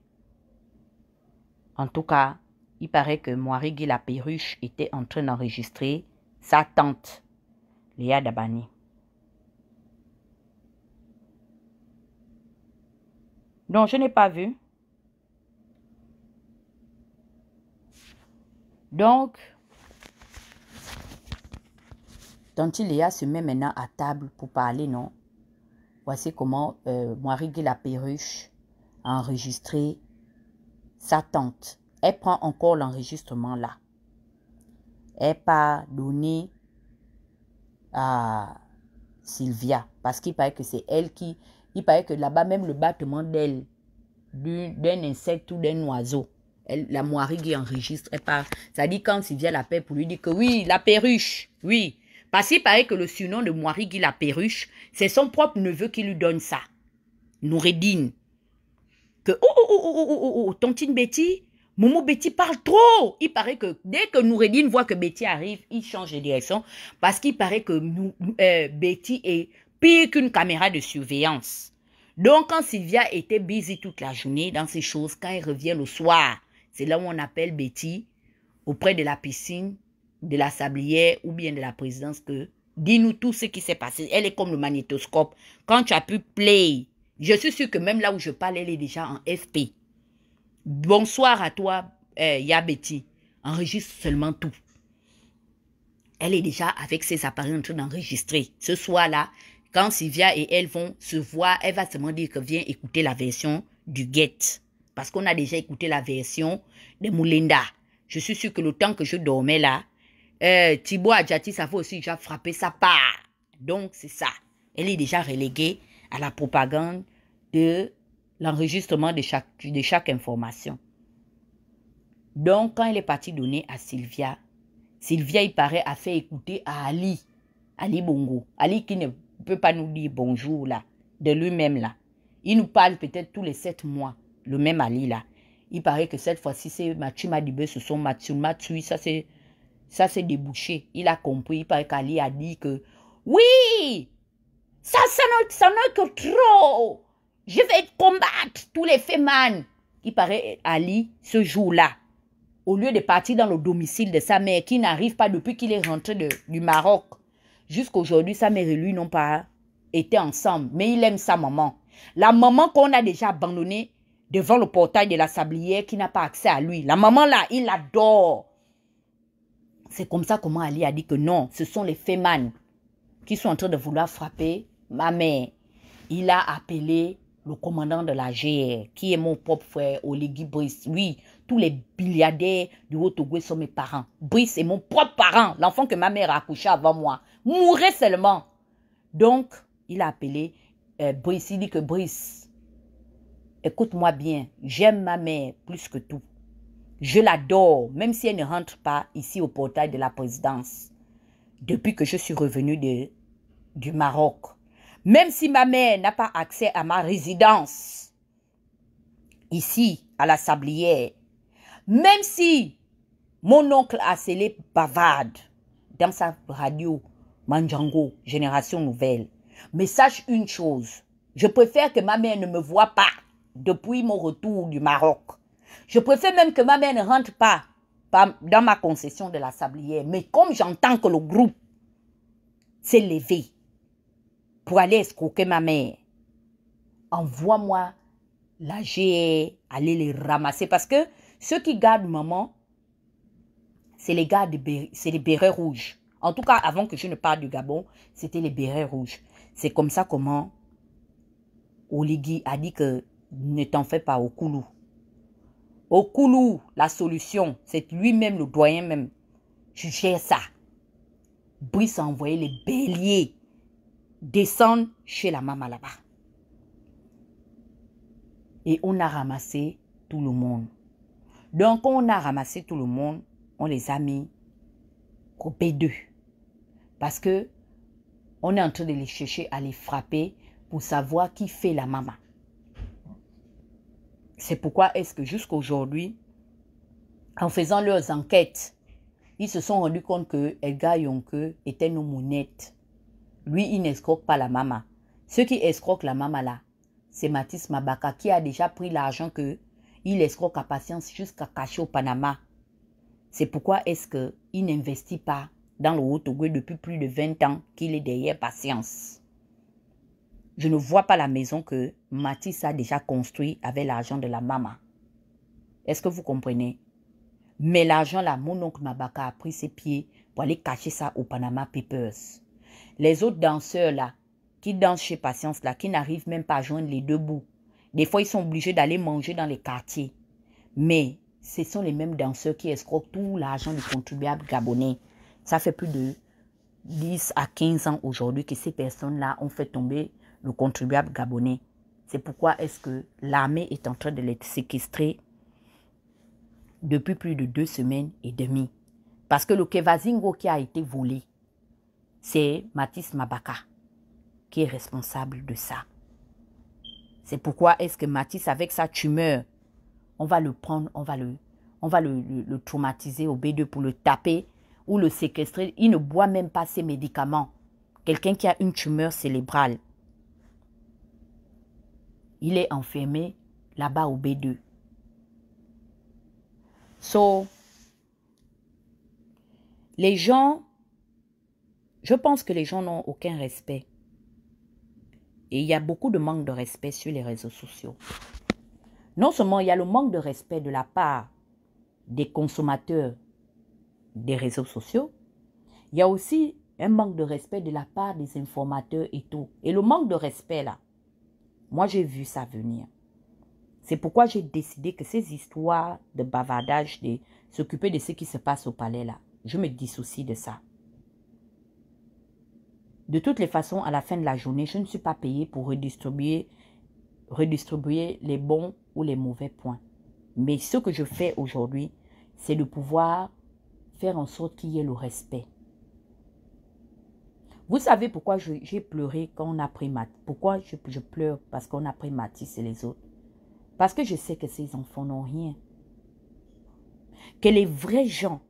En tout cas, il paraît que Moirigui la perruche était en train d'enregistrer sa tante, Léa Dabani. Donc, je n'ai pas vu. Donc, Tante Léa se met maintenant à table pour parler, non? Voici comment Moirigui la perruche a enregistré sa tante. Elle prend encore l'enregistrement là. Elle pas donné à Sylvia. Parce qu'il paraît que c'est elle qui... Il paraît que là-bas, même le battement d'elle, d'un insecte ou d'un oiseau, la Moirigui enregistre. Elle part. Ça dit quand Sylvia l'appelle pour lui dire que oui, la perruche, oui. Parce qu'il paraît que le surnom de Moirigui la perruche, c'est son propre neveu qui lui donne ça. Noureddine. Que tontine Betty, Momo Betty parle trop. Il paraît que dès que Noureddine voit que Betty arrive, il change de direction parce qu'il paraît que Betty est pire qu'une caméra de surveillance. Donc quand Sylvia était busy toute la journée dans ces choses, quand elle revient le soir, c'est là où on appelle Betty auprès de la piscine, de la sablière ou bien de la présidence que dis-nous tout ce qui s'est passé. Elle est comme le magnétoscope. Quand tu as pu play, je suis sûre que même là où je parle, elle est déjà en FP. Bonsoir à toi, Ya Betty. Enregistre seulement tout. Elle est déjà avec ses appareils en train d'enregistrer. Ce soir-là, quand Sylvia et elle vont se voir, elle va seulement dire que viens écouter la version du Get. Parce qu'on a déjà écouté la version de Moulinda. Je suis sûre que le temps que je dormais là, Thibaut Adjati, ça fait aussi déjà frapper sa part. Donc, c'est ça. Elle est déjà reléguée à la propagande de l'enregistrement de chaque information. Donc, quand elle est partie donner à Sylvia, Sylvia, il paraît, a fait écouter à Ali Bongo. Ali qui ne peut pas nous dire bonjour là, de lui-même là. Il nous parle peut-être tous les 7 mois, le même Ali là. Il paraît que cette fois-ci, c'est Mathieu Madibé, ce sont Mathieu, ça c'est débouché. Il a compris, il paraît qu'Ali a dit que oui, ça n'est que trop. Je vais combattre tous les fémans. Il paraît Ali, ce jour-là, au lieu de partir dans le domicile de sa mère, qui n'arrive pas depuis qu'il est rentré du Maroc, jusqu'aujourd'hui, sa mère et lui n'ont pas été ensemble. Mais il aime sa maman. La maman qu'on a déjà abandonnée devant le portail de la sablière, qui n'a pas accès à lui. La maman là, il l'adore. C'est comme ça comment Ali a dit que non, ce sont les fémans qui sont en train de vouloir frapper ma mère. Il a appelé le commandant de la GR, qui est mon propre frère, Oligui Brice. Oui, tous les milliardaires du Haut-Togo sont mes parents. Brice est mon propre parent, l'enfant que ma mère a accouché avant moi. Mourait seulement. Donc, il a appelé Brice. Il dit que Brice, écoute-moi bien, j'aime ma mère plus que tout. Je l'adore, même si elle ne rentre pas ici au portail de la présidence. Depuis que je suis revenu du Maroc. Même si ma mère n'a pas accès à ma résidence, ici, à la Sablière, même si mon oncle a scellé bavarde dans sa radio Mandjango, Génération Nouvelle, mais sache une chose, je préfère que ma mère ne me voie pas depuis mon retour du Maroc. Je préfère même que ma mère ne rentre pas dans ma concession de la Sablière, mais comme j'entends que le groupe s'est levé pour aller escroquer ma mère, envoie-moi la GR, aller les ramasser. Parce que ceux qui gardent maman, c'est les gars, c'est les bérets rouges. En tout cas, avant que je ne parle du Gabon, c'était les bérets rouges. C'est comme ça comment Oligui a dit que ne t'en fais pas au Koulou. Au Koulou, la solution, c'est lui-même, le doyen même. Je gère ça. Brice a envoyé les béliers descendre chez la maman là-bas. Et on a ramassé tout le monde. Donc, quand on a ramassé tout le monde, on les a mis au B2. Parce que on est en train de les chercher à les frapper pour savoir qui fait la maman. C'est pourquoi est-ce que jusqu'à aujourd'hui, en faisant leurs enquêtes, ils se sont rendus compte que Edgar Yonke était nos mounettes. Lui, il n'escroque pas la maman. Ceux qui escroquent la maman là, c'est Mathis Mabaka qui a déjà pris l'argent qu'il escroque à patience jusqu'à cacher au Panama. C'est pourquoi est-ce qu'il n'investit pas dans le Haut-Togo depuis plus de 20 ans qu'il est derrière patience. Je ne vois pas la maison que Mathis a déjà construite avec l'argent de la maman. Est-ce que vous comprenez? Mais l'argent là, mon oncle Mabaka a pris ses pieds pour aller cacher ça au Panama Papers. Les autres danseurs là, qui dansent chez Patience là, qui n'arrivent même pas à joindre les deux bouts. Des fois, ils sont obligés d'aller manger dans les quartiers. Mais ce sont les mêmes danseurs qui escroquent tout l'argent du contribuable gabonais. Ça fait plus de 10 à 15 ans aujourd'hui que ces personnes-là ont fait tomber le contribuable gabonais. C'est pourquoi est-ce que l'armée est en train de les séquestrer depuis plus de 2 semaines et demie. Parce que le Kevazingo qui a été volé, c'est Mathis Mabaka qui est responsable de ça. C'est pourquoi est-ce que Mathis, avec sa tumeur, on va le prendre, on va le traumatiser au B2 pour le taper ou le séquestrer. Il ne boit même pas ses médicaments. Quelqu'un qui a une tumeur cérébrale, il est enfermé là-bas au B2. So, les gens, je pense que les gens n'ont aucun respect. Et il y a beaucoup de manque de respect sur les réseaux sociaux. Non seulement il y a le manque de respect de la part des consommateurs des réseaux sociaux, il y a aussi un manque de respect de la part des informateurs et tout. Et le manque de respect là, moi j'ai vu ça venir. C'est pourquoi j'ai décidé que ces histoires de bavardage s'occuper de ce qui se passe au palais là. Je me dissocie de ça. De toutes les façons, à la fin de la journée, je ne suis pas payée pour redistribuer les bons ou les mauvais points. Mais ce que je fais aujourd'hui, c'est de pouvoir faire en sorte qu'il y ait le respect. Vous savez pourquoi j'ai pleuré quand on a pris Mathis? Pourquoi je pleure parce qu'on a pris Mathis et les autres? Parce que je sais que ces enfants n'ont rien. Que les vrais gens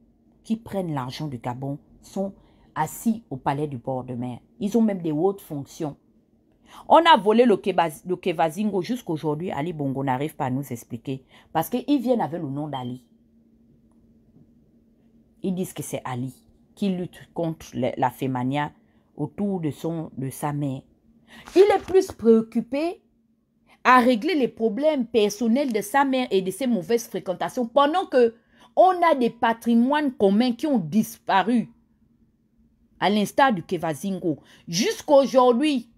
qui prennent l'argent du Gabon sont assis au palais du bord de mer. Ils ont même des hautes fonctions. On a volé le Kevazingo jusqu'aujourd'hui. Ali Bongo n'arrive pas à nous expliquer. Parce qu'ils viennent avec le nom d'Ali. Ils disent que c'est Ali qui lutte contre la fémania autour de sa mère. Il est plus préoccupé à régler les problèmes personnels de sa mère et de ses mauvaises fréquentations pendant que on a des patrimoines communs qui ont disparu. À l'instar du Kevazingo. Jusqu'aujourd'hui,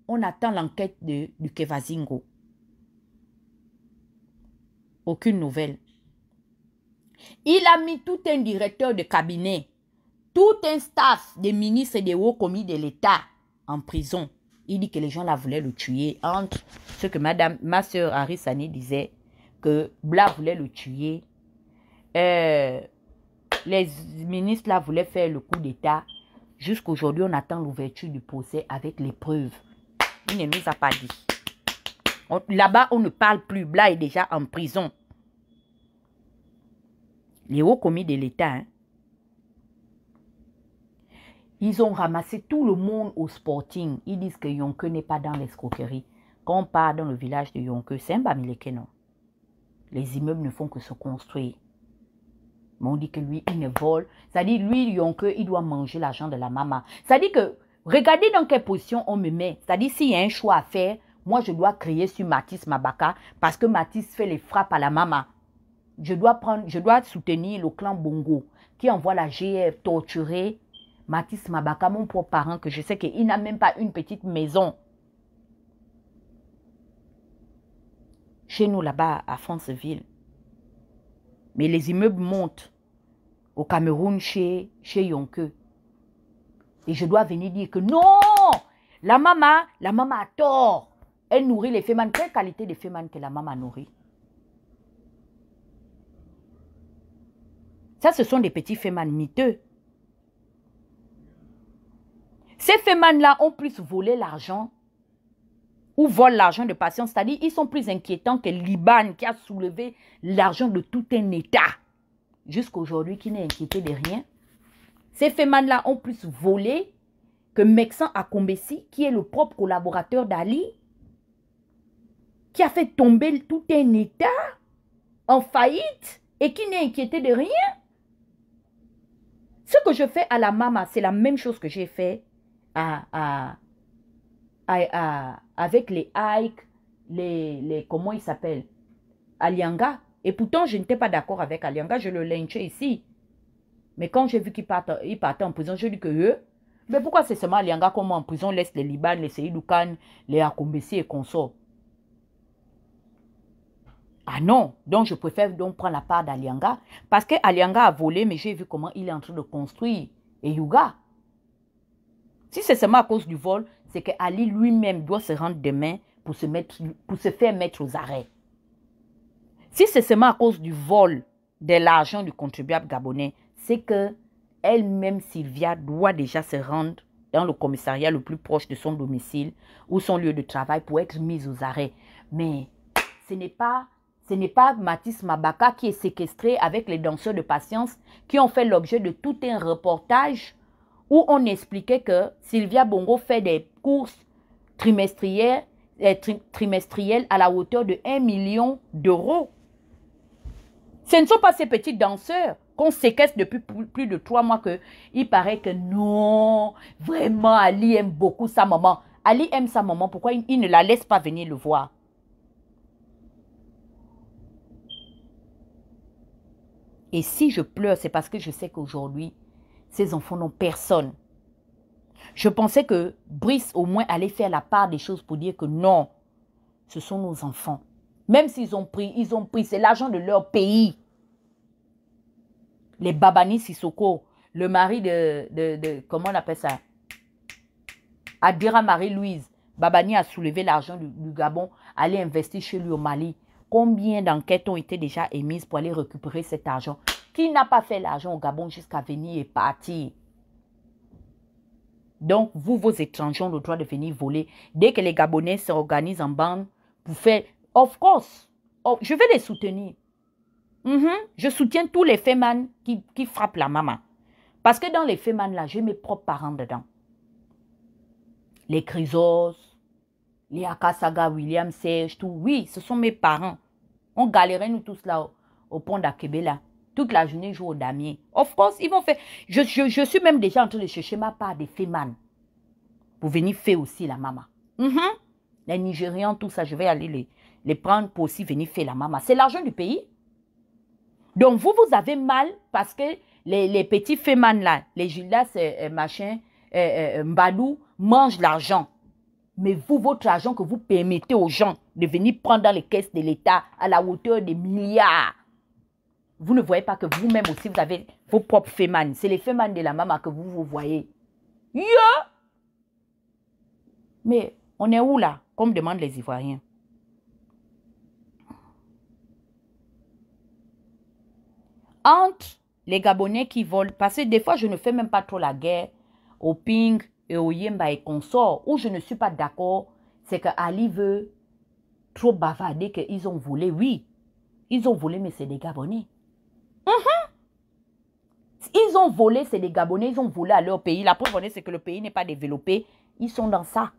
on attend l'enquête du Kevazingo. Aucune nouvelle. Il a mis tout un directeur de cabinet, tout un staff des ministres et des hauts commis de l'État en prison. Il dit que les gens là voulaient le tuer. Entre ce que ma soeur Harissani disait, que Bla voulait le tuer. Les ministres là voulaient faire le coup d'État. Jusqu'aujourd'hui, on attend l'ouverture du procès avec les preuves. Il ne nous a pas dit. Là-bas, on ne parle plus. Bla est déjà en prison. Les hauts commis de l'État, hein, ils ont ramassé tout le monde au Sporting. Ils disent que Yonke n'est pas dans l'escroquerie. Quand on part dans le village de Yonke, c'est un Bamileke, non? Les immeubles ne font que se construire. Mais on dit que lui, il ne vole. C'est-à-dire, lui, Yonke, il doit manger l'argent de la maman. C'est-à-dire que, regardez dans quelle position on me met. C'est-à-dire, s'il y a un choix à faire, moi, je dois crier sur Mathis Mabaka parce que Mathis fait les frappes à la maman. Je dois soutenir le clan Bongo qui envoie la GF torturer Mathis Mabaka, mon propre parent, que je sais qu'il n'a même pas une petite maison. Chez nous, là-bas, à Franceville. Mais les immeubles montent au Cameroun chez Yonke. Et je dois venir dire que non, la maman a tort. Elle nourrit les femmes. Quelle qualité de femmes que la maman nourrit? Ça, ce sont des petits femmes miteux. Ces femmes-là ont plus volé l'argent ou volent l'argent de patience. C'est-à-dire, ils sont plus inquiétants que Liban qui a soulevé l'argent de tout un État. Jusqu'aujourd'hui, qui n'est inquiété de rien. Ces femmes-là ont plus volé que Meksan Akombesi, qui est le propre collaborateur d'Ali, qui a fait tomber tout un État en faillite et qui n'est inquiété de rien. Ce que je fais à la maman, c'est la même chose que j'ai fait avec les Ike, comment il s'appelle, Alianga. Et pourtant, je n'étais pas d'accord avec Alianga, je le lynchais ici. Mais quand j'ai vu qu'il partait en prison, je dis que eux, mais pourquoi c'est seulement Alianga qu'on met en prison, laisse les Liban, les Seydou Khan, les Akombesi et consorts? Ah non, donc je préfère donc prendre la part d'Alianga, parce que Alianga a volé, mais j'ai vu comment il est en train de construire et Yuga. Si c'est seulement à cause du vol, c'est que Ali lui-même doit se rendre demain pour se faire mettre aux arrêts. Si c'est seulement à cause du vol de l'argent du contribuable gabonais, c'est que elle-même, Sylvia, doit déjà se rendre dans le commissariat le plus proche de son domicile ou son lieu de travail pour être mise aux arrêts. Mais ce n'est pas Mathis Mabaka qui est séquestré avec les danseurs de patience qui ont fait l'objet de tout un reportage où on expliquait que Sylvia Bongo fait des courses trimestrielles à la hauteur de 1 million d'euros. Ce ne sont pas ces petits danseurs qu'on séquestre depuis plus de 3 mois qu'il paraît que non, vraiment, Ali aime beaucoup sa maman. Ali aime sa maman, pourquoi il ne la laisse pas venir le voir? Et si je pleure, c'est parce que je sais qu'aujourd'hui, ces enfants n'ont personne. Je pensais que Brice au moins allait faire la part des choses pour dire que non, ce sont nos enfants. Même s'ils ont pris, c'est l'argent de leur pays. les Babani Sissoko, le mari comment on appelle ça? Adira Marie-Louise. Babani a soulevé l'argent du Gabon, aller investir chez lui au Mali. Combien d'enquêtes ont été déjà émises pour aller récupérer cet argent? Qui n'a pas fait l'argent au Gabon jusqu'à venir et partir? Donc, vous, vos étrangers ont le droit de venir voler. Dès que les Gabonais s'organisent en bande pour faire... Of course, je vais les soutenir. Je soutiens tous les fémans qui frappent la maman. Parce que dans les fémans là, j'ai mes propres parents dedans. Les Chrysos, les Akasaga, William Serge, tout. Oui, ce sont mes parents. On galérait nous tous là au pont d'Akebela. Toute la journée, joue au damier. Of course, ils vont faire... Je suis même déjà en train de chercher ma part des fémans. Pour venir faire aussi la maman. Les Nigérians, tout ça, je vais aller les prendre pour aussi venir faire la maman. C'est l'argent du pays. Donc, vous avez mal parce que les petits fémans là, les Gildas, machin, Mbadou, mangent l'argent. Mais vous, votre argent que vous permettez aux gens de venir prendre dans les caisses de l'État à la hauteur des milliards, vous ne voyez pas que vous-même aussi, vous avez vos propres fémans. C'est les fémans de la maman que vous voyez. Mais on est où là? Comme demandent les Ivoiriens. Entre les Gabonais qui volent, parce que des fois, je ne fais même pas trop la guerre au Ping et au Yemba et consorts, où je ne suis pas d'accord, c'est que Ali veut trop bavarder qu'ils ont volé. Oui, ils ont volé, mais c'est des Gabonais. Ils ont volé, c'est des Gabonais, ils ont volé à leur pays. La preuve, c'est que le pays n'est pas développé. Ils sont dans ça.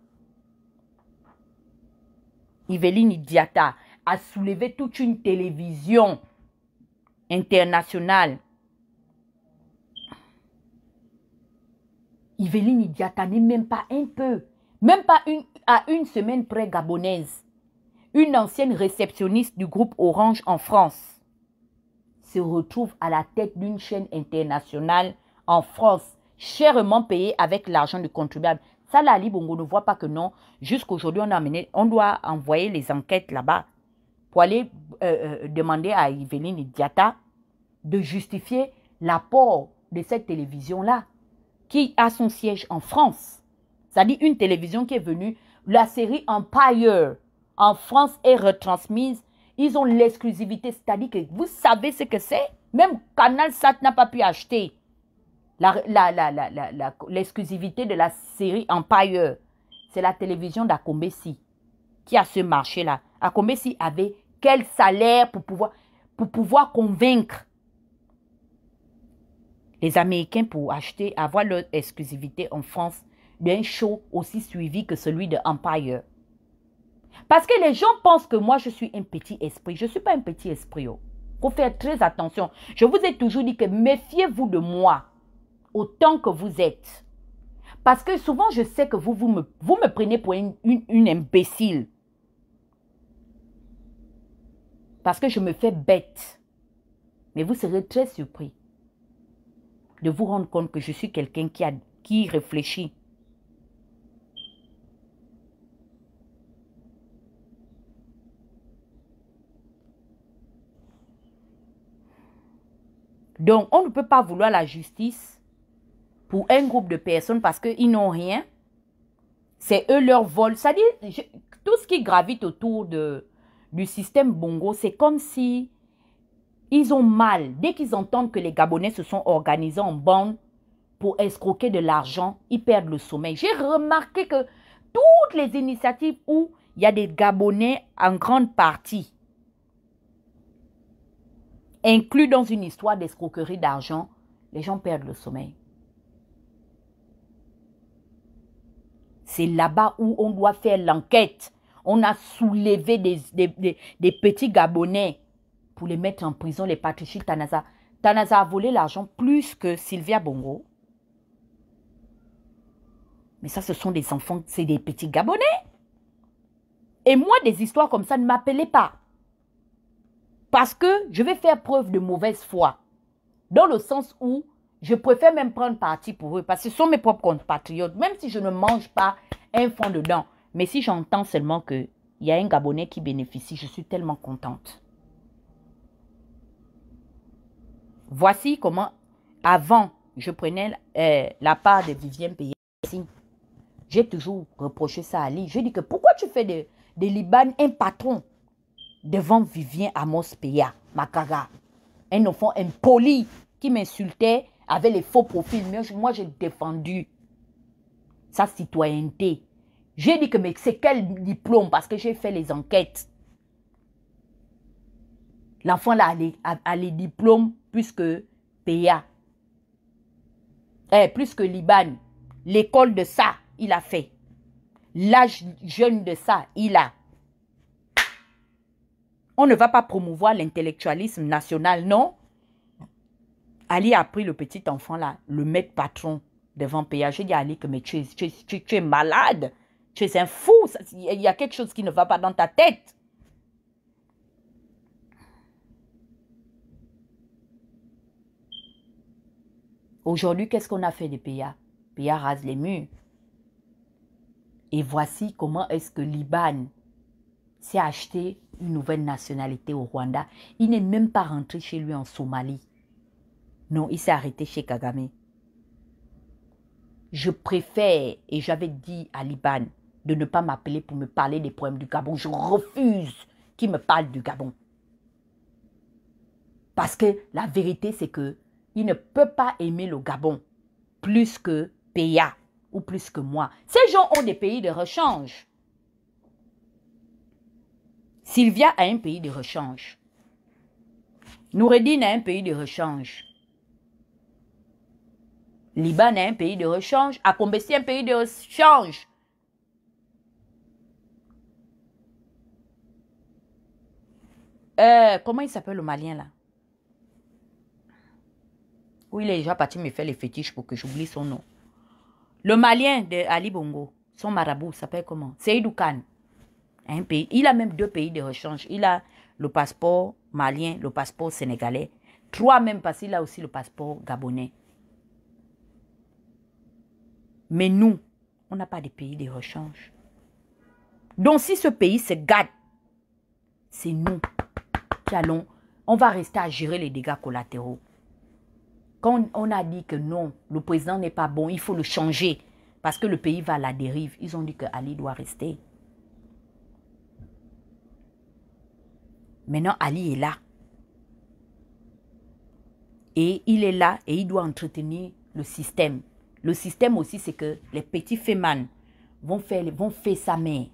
Yveline Diata a soulevé toute une télévision internationale. Yveline Diata n'est même pas un peu, même pas à une semaine près gabonaise. Une ancienne réceptionniste du groupe Orange en France se retrouve à la tête d'une chaîne internationale en France, chèrement payée avec l'argent du contribuable. Ça, là, Ali Bongo ne voit pas que non. Jusqu'aujourd'hui, on doit envoyer les enquêtes là-bas pour aller demander à Yveline Diata de justifier l'apport de cette télévision-là qui a son siège en France. C'est-à-dire une télévision qui est venue, la série Empire en France est retransmise. Ils ont l'exclusivité, c'est-à-dire que vous savez ce que c'est. Même Canal Sat n'a pas pu acheter l'exclusivité de la série Empire. C'est la télévision d'Akombesi qui a ce marché-là. Akombesi avait quel salaire pour pouvoir convaincre les Américains pour acheter, avoir leur exclusivité en France d'un show aussi suivi que celui de Empire. Parce que les gens pensent que moi, je suis un petit esprit. Je ne suis pas un petit esprit. Il faut faire très attention. Je vous ai toujours dit que méfiez-vous de moi autant que vous êtes. Parce que souvent, je sais que vous me prenez pour une imbécile. Parce que je me fais bête. Mais vous serez très surpris de vous rendre compte que je suis quelqu'un qui réfléchit. Donc, on ne peut pas vouloir la justice pour un groupe de personnes parce qu'ils n'ont rien. C'est eux leur vol. C'est-à-dire, tout ce qui gravite autour du système Bongo, c'est comme si ils ont mal. Dès qu'ils entendent que les Gabonais se sont organisés en bande pour escroquer de l'argent, ils perdent le sommeil. J'ai remarqué que toutes les initiatives où il y a des Gabonais en grande partie inclus dans une histoire d'escroquerie d'argent, les gens perdent le sommeil. C'est là-bas où on doit faire l'enquête. On a soulevé des petits Gabonais pour les mettre en prison, les Patrici Tanaza. Tanaza a volé l'argent plus que Sylvia Bongo. Mais ça, ce sont des enfants, c'est des petits Gabonais. Et moi, des histoires comme ça, ne m'appelez pas. Parce que je vais faire preuve de mauvaise foi. Dans le sens où je préfère même prendre parti pour eux. Parce que ce sont mes propres compatriotes. Même si je ne mange pas un fond dedans. Mais si j'entends seulement qu'il y a un Gabonais qui bénéficie, je suis tellement contente. Voici comment, avant, je prenais la part de Viviane Payet. J'ai toujours reproché ça à Ali. Je dis que pourquoi tu fais de Liban un patron devant Vivien Amos Peya, Makara, un enfant impoli qui m'insultait avec les faux profils. Mais moi, j'ai défendu sa citoyenneté. J'ai dit que mais c'est quel diplôme parce que j'ai fait les enquêtes. L'enfant là a les diplômes plus que Peya. Plus que Liban. L'école de ça, il a fait. L'âge jeune de ça, il a. On ne va pas promouvoir l'intellectualisme national, non. Ali a pris le petit enfant là, le mettre patron devant Peya. J'ai dit à Ali que mais tu es malade. Tu es un fou. Il y a quelque chose qui ne va pas dans ta tête. Aujourd'hui, qu'est-ce qu'on a fait de Peya? Peya rase les murs. Et voici comment est-ce que Liban s'est acheté une nouvelle nationalité au Rwanda. Il n'est même pas rentré chez lui en Somalie. Non, il s'est arrêté chez Kagame. Je préfère, et j'avais dit à Liban, de ne pas m'appeler pour me parler des problèmes du Gabon. Je refuse qu'il me parle du Gabon. Parce que la vérité, c'est que il ne peut pas aimer le Gabon plus que Peya ou plus que moi. Ces gens ont des pays de rechange. Sylvia a un pays de rechange. Noureddine a un pays de rechange. Liban a un pays de rechange. Akombesi a un pays de rechange. Comment il s'appelle le Malien là? Oui, il est déjà parti me faire les fétiches pour que j'oublie son nom. Le Malien de Ali Bongo, son marabout s'appelle comment? Seydou Khan. Un pays. Il a même 2 pays de rechange. Il a le passeport malien, le passeport sénégalais. 3 même parce qu'il a aussi le passeport gabonais. Mais nous, on n'a pas de pays de rechange. Donc si ce pays se gâte, c'est nous qui allons, on va rester à gérer les dégâts collatéraux. Quand on a dit que non, le président n'est pas bon, il faut le changer parce que le pays va à la dérive, ils ont dit que Ali doit rester. Maintenant, Ali est là. Et il est là et il doit entretenir le système. Le système aussi, c'est que les petits fémans vont faire sa main.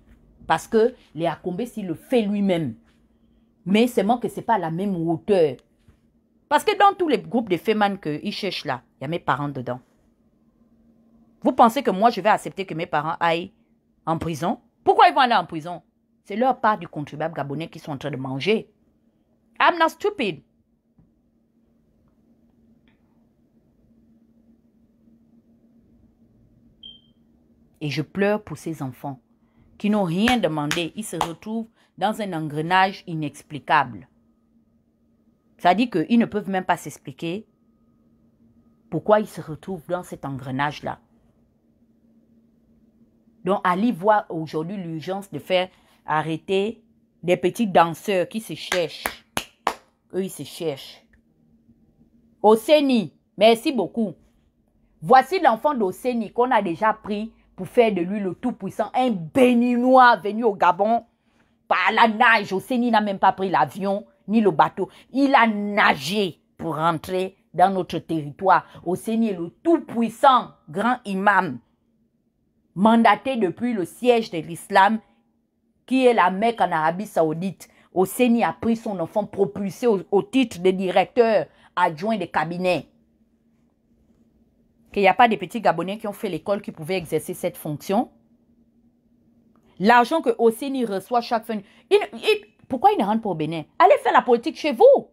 Parce que les Akombé, s'il le fait lui-même. Mais seulement que ce n'est pas à la même hauteur. Parce que dans tous les groupes de fémans qu'ils cherchent là, il y a mes parents dedans. Vous pensez que moi, je vais accepter que mes parents aillent en prison? Pourquoi ils vont aller en prison? C'est leur part du contribuable gabonais qu'ils sont en train de manger. I'm not stupid. Et je pleure pour ces enfants qui n'ont rien demandé. Ils se retrouvent dans un engrenage inexplicable. Ça dit qu'ils ne peuvent même pas s'expliquer pourquoi ils se retrouvent dans cet engrenage-là. Donc Ali voit aujourd'hui l'urgence de faire arrêter des petits danseurs qui se cherchent. Eux, ils se cherchent. Oseni, merci beaucoup. Voici l'enfant d'Oseni qu'on a déjà pris pour faire de lui le tout-puissant, un béninois venu au Gabon par la nage. Oseni n'a même pas pris l'avion ni le bateau. Il a nagé pour rentrer dans notre territoire. Oseni est le tout-puissant grand imam, mandaté depuis le siège de l'islam, qui est la Mecque en Arabie Saoudite. Oseni a pris son enfant propulsé au titre de directeur adjoint de cabinet. Qu'il n'y a pas de petits Gabonais qui ont fait l'école qui pouvaient exercer cette fonction. L'argent que Oseni reçoit chaque fin... pourquoi il ne rentre pas au Bénin? Allez faire la politique chez vous.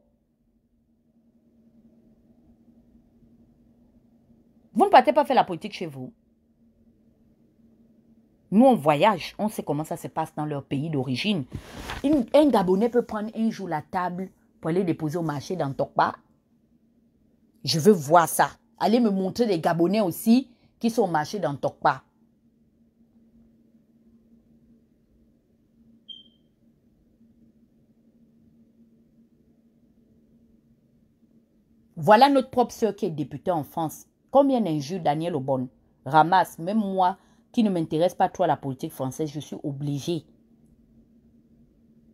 Vous ne partez pas faire la politique chez vous. Nous, on voyage. On sait comment ça se passe dans leur pays d'origine. Un Gabonais peut prendre un jour la table pour aller déposer au marché dans Tokba. Je veux voir ça. Allez me montrer des Gabonais aussi qui sont au marché dans Tokba. Voilà notre propre sœur qui est députée en France. Combien d'injures Daniel Aubonne ramasse. Même moi, qui ne m'intéresse pas trop à la politique française, je suis obligée.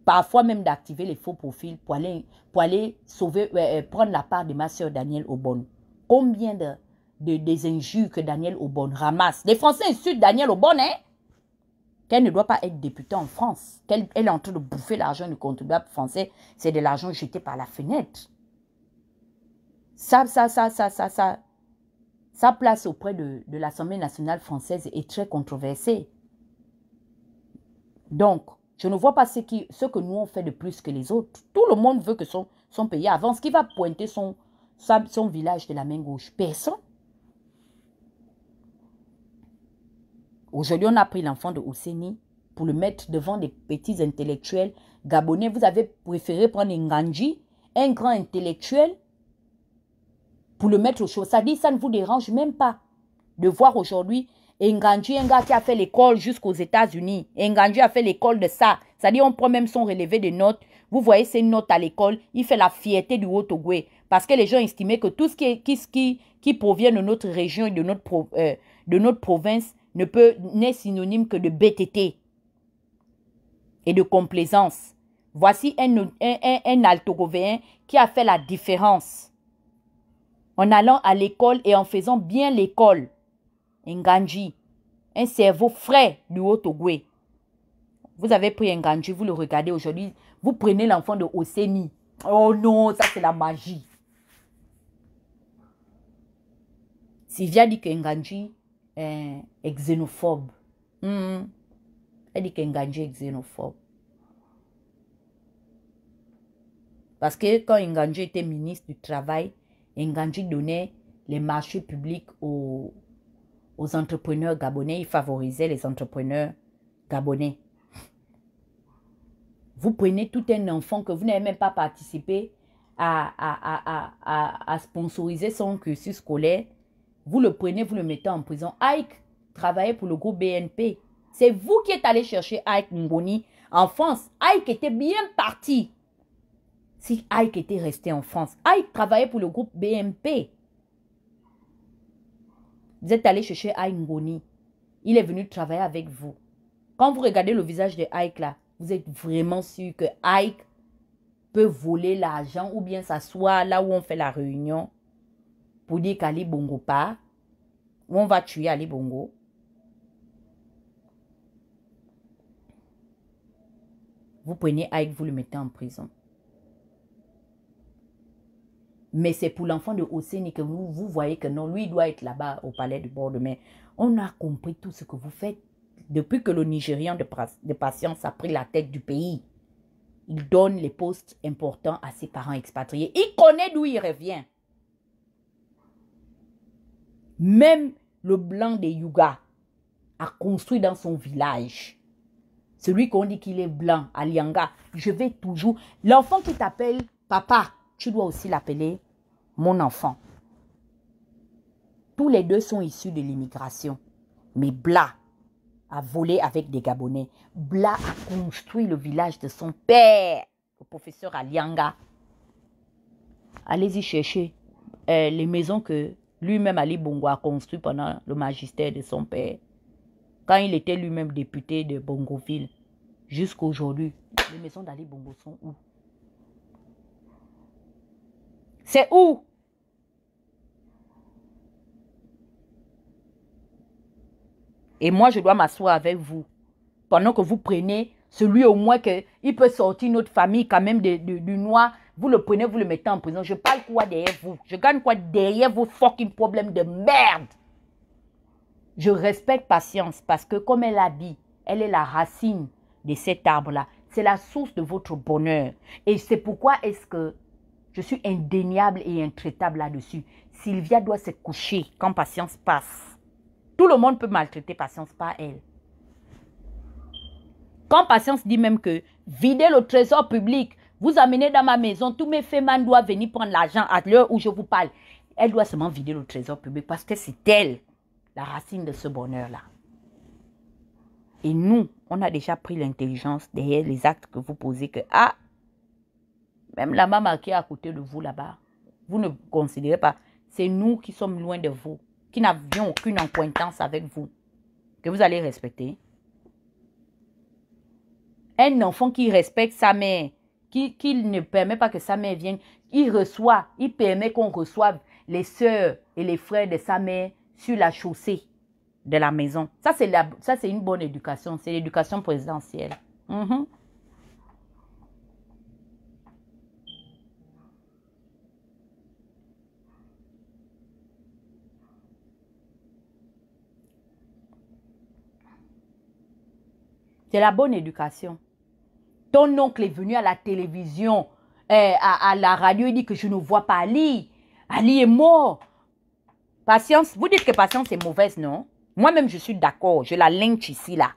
Parfois même d'activer les faux profils pour aller sauver, prendre la part de ma sœur Daniel Aubonne. Combien des injures que Daniel Aubonne ramasse. Les Français insultent Daniel Aubonne, hein? Qu'elle ne doit pas être députée en France. Qu'elle est en train de bouffer l'argent du contribuable français. C'est de l'argent jeté par la fenêtre. Sa place auprès de l'Assemblée nationale française est très controversée. Donc, je ne vois pas ce que nous on fait de plus que les autres. Tout le monde veut que son pays avance. Qui va pointer son village de la main gauche? Personne. Aujourd'hui, on a pris l'enfant de Ouseni pour le mettre devant des petits intellectuels gabonais. Vous avez préféré prendre Nganji, un grand intellectuel, pour le mettre au chaud. Ça dit, ça ne vous dérange même pas de voir aujourd'hui Nganji, un gars qui a fait l'école jusqu'aux États-Unis. Nganji a fait l'école de ça. Ça dit, on prend même son relevé de notes. Vous voyez ces notes à l'école, il fait la fierté du Haut-Ogooué. Parce que les gens estimaient que tout ce qui provient de notre région et de notre province n'est synonyme que de BTT et de complaisance. Voici un altogovéen qui a fait la différence en allant à l'école et en faisant bien l'école. Nganji, un cerveau frais du Haut-Ogooué. Vous avez pris Nganji, vous le regardez aujourd'hui, vous prenez l'enfant de Ouseni. Oh non, ça c'est la magie. Sylvia dit que Nganji est xénophobe. Elle dit que Nganji est xénophobe. Parce que quand Nganji était ministre du Travail, Nganji donnait les marchés publics aux entrepreneurs gabonais. Il favorisait les entrepreneurs gabonais. Vous prenez tout un enfant que vous n'avez même pas participé à sponsoriser son cursus scolaire. Vous le prenez, vous le mettez en prison. Ike travaillait pour le groupe BNP. C'est vous qui êtes allé chercher Ike Ngoni en France. Ike était bien parti. Si Ike était resté en France, Ike travaillait pour le groupe BNP. Vous êtes allé chercher Ike Ngoni. Il est venu travailler avec vous. Quand vous regardez le visage de Ike là, vous êtes vraiment sûr que Ike peut voler l'argent ou bien s'asseoir là où on fait la réunion pour dire qu'Ali Bongo part, où on va tuer Ali Bongo. Vous prenez Ike, vous le mettez en prison. Mais c'est pour l'enfant de Ouseni que vous voyez que non, lui, il doit être là-bas au palais du bord de mer. On a compris tout ce que vous faites depuis que le Nigérian de patience a pris la tête du pays. Il donne les postes importants à ses parents expatriés. Il connaît d'où il revient. Même le blanc des Yuga a construit dans son village. Celui qu'on dit qu'il est blanc, à Lianga, je vais toujours... L'enfant qui t'appelle papa, tu dois aussi l'appeler mon enfant. Tous les deux sont issus de l'immigration. Mais Bla a volé avec des Gabonais. Bla a construit le village de son père, le professeur Alianga. Allez-y chercher les maisons que lui-même Ali Bongo a construites pendant le magistère de son père. Quand il était lui-même député de Bongoville. Jusqu'à aujourd'hui, les maisons d'Ali Bongo sont où? C'est où? Et moi, je dois m'asseoir avec vous. Pendant que vous prenez celui au moins qu'il peut sortir notre famille quand même du noir. Vous le prenez, vous le mettez en prison. Je parle quoi derrière vous? Je gagne quoi derrière vos fucking problèmes de merde? Je respecte Patience parce que comme elle a dit, elle est la racine de cet arbre-là. C'est la source de votre bonheur. Et c'est pourquoi est-ce que je suis indéniable et intraitable là-dessus. Sylvia doit se coucher quand Patience passe. Tout le monde peut maltraiter Patience, pas elle. Quand Patience dit même que videz le trésor public, vous amenez dans ma maison, tous mes fémans doivent venir prendre l'argent à l'heure où je vous parle. Elle doit seulement vider le trésor public parce que c'est elle, la racine de ce bonheur-là. Et nous, on a déjà pris l'intelligence derrière les actes que vous posez que, ah, même la maman qui est à côté de vous là-bas, vous ne considérez pas. C'est nous qui sommes loin de vous, qui n'avions aucune acquaintance avec vous, que vous allez respecter. Un enfant qui respecte sa mère, qui ne permet pas que sa mère vienne, il permet qu'on reçoive les sœurs et les frères de sa mère sur la chaussée de la maison. Ça, c'est une bonne éducation. C'est l'éducation présidentielle. C'est la bonne éducation. Ton oncle est venu à la télévision, à la radio, il dit que je ne vois pas Ali. Ali est mort. Patience, vous dites que Patience est mauvaise, non? Moi-même, je suis d'accord. Je la lynche ici, là.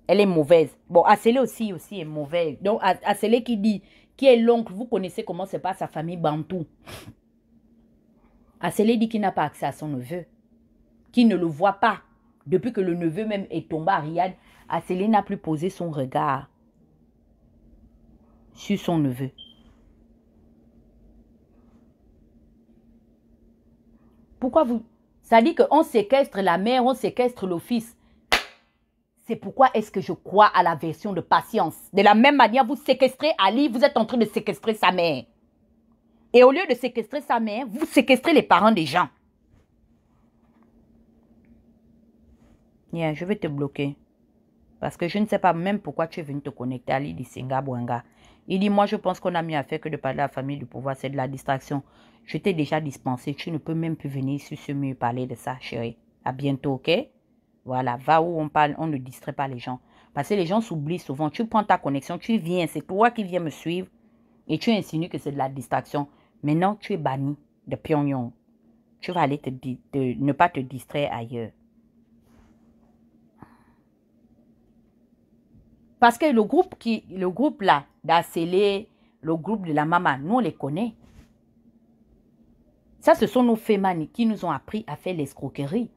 Elle est mauvaise. Bon, Asselé aussi est mauvais. Donc, Asselé qui est l'oncle, vous connaissez comment se passe sa famille Bantou. Asselé dit qu'il n'a pas accès à son neveu. Qu'il ne le voit pas. Depuis que le neveu même est tombé à Riyad, Asselé n'a plus posé son regard sur son neveu. Pourquoi vous... Ça dit qu'on séquestre la mère, on séquestre le fils. C'est pourquoi est-ce que je crois à la version de Patience. De la même manière, vous séquestrez Ali, vous êtes en train de séquestrer sa mère. Et au lieu de séquestrer sa mère, vous séquestrez les parents des gens. Yeah, je vais te bloquer. Parce que je ne sais pas même pourquoi tu es venu te connecter à Ali dit Senga Bouanga. Il dit, moi je pense qu'on a mieux à faire que de parler à la famille du pouvoir, c'est de la distraction. Je t'ai déjà dispensé, tu ne peux même plus venir sur ce mur parler de ça, chérie. À bientôt, ok? Voilà, va où on parle, on ne distrait pas les gens. Parce que les gens s'oublient souvent. Tu prends ta connexion, tu viens, c'est toi qui viens me suivre et tu insinues que c'est de la distraction. Maintenant, tu es banni de Pyongyang. Tu vas aller ne pas te distraire ailleurs. Parce que le groupe là, d'Asselé, le groupe de la maman, nous on les connaît. Ça, ce sont nos fémanes qui nous ont appris à faire l'escroquerie.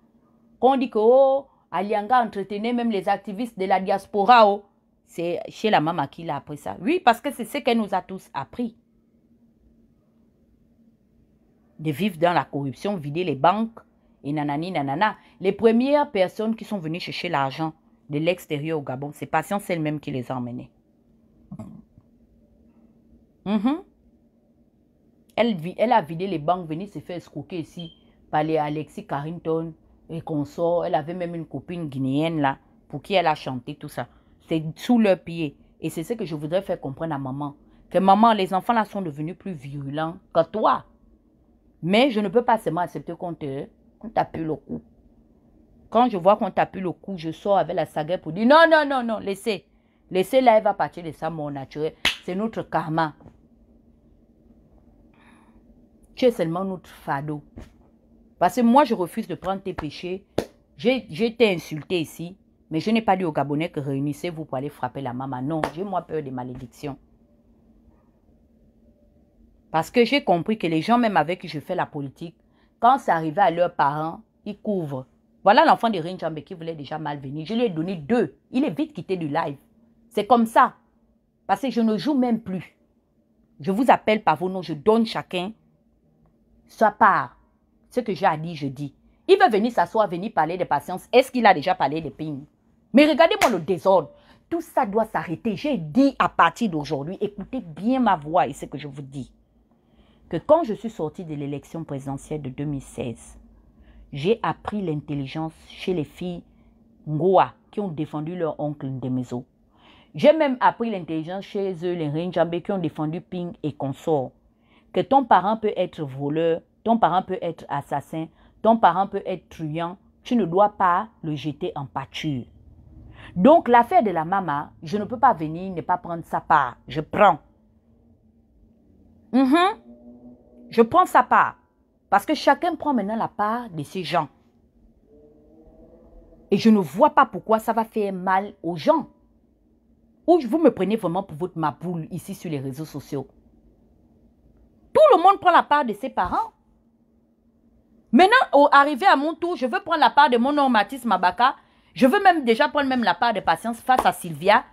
Quand on dit que, oh, Alianga entretenait même les activistes de la diaspora, oh, c'est chez la maman qui l'a appris ça. Oui, parce que c'est ce qu'elle nous a tous appris. De vivre dans la corruption, vider les banques, et nanani, nanana. Les premières personnes qui sont venues chercher l'argent de l'extérieur au Gabon, c'est Patience elle-même qui les a emmenés. Elle a vidé les banques, venue se faire escroquer ici par les Alexis Carrington et consorts. Elle avait même une copine guinéenne là, pour qui elle a chanté tout ça. C'est sous leurs pieds. Et c'est ce que je voudrais faire comprendre à maman. Que maman, les enfants là sont devenus plus virulents que toi. Mais je ne peux pas seulement accepter qu'on t'a pu le coup. Quand je vois qu'on t'a pu le coup, je sors avec la saga pour dire non, non, non, non, laissez. Laissez là, elle va partir de sa mort naturelle. C'est notre karma. Tu es seulement notre fardeau. Parce que moi, je refuse de prendre tes péchés. J'ai été insulté ici, mais je n'ai pas dit aux Gabonais que réunissez-vous pour aller frapper la maman. Non, j'ai moi peur des malédictions. Parce que j'ai compris que les gens, même avec qui je fais la politique, quand c'est arrivé à leurs parents, ils couvrent. Voilà l'enfant de Rinjambe qui voulait déjà mal venir. Je lui ai donné 2. Il est vite quitté du live. C'est comme ça. Parce que je ne joue même plus. Je vous appelle par vos noms. Je donne chacun sa part. Ce que j'ai à dire, je dis. Il veut venir s'asseoir, venir parler de Patience. Est-ce qu'il a déjà parlé de PIN? Mais regardez-moi le désordre. Tout ça doit s'arrêter. J'ai dit à partir d'aujourd'hui, écoutez bien ma voix et ce que je vous dis. Que quand je suis sortie de l'élection présidentielle de 2016, j'ai appris l'intelligence chez les filles Ngoa qui ont défendu leur oncle Ndemezo. J'ai même appris l'intelligence chez eux, les Rinjambe qui ont défendu Ping et consorts. Que ton parent peut être voleur, ton parent peut être assassin, ton parent peut être truand, tu ne dois pas le jeter en pâture. Donc l'affaire de la maman, je ne peux pas venir ne pas prendre sa part. Je prends. Je prends sa part. Parce que chacun prend maintenant la part de ces gens. Et je ne vois pas pourquoi ça va faire mal aux gens. Ou vous me prenez vraiment pour votre maboule ici sur les réseaux sociaux. Tout le monde prend la part de ses parents. Maintenant, arrivé à mon tour, je veux prendre la part de mon nom Mathis Mabaka. Je veux même déjà prendre même la part de Patience face à Sylvia.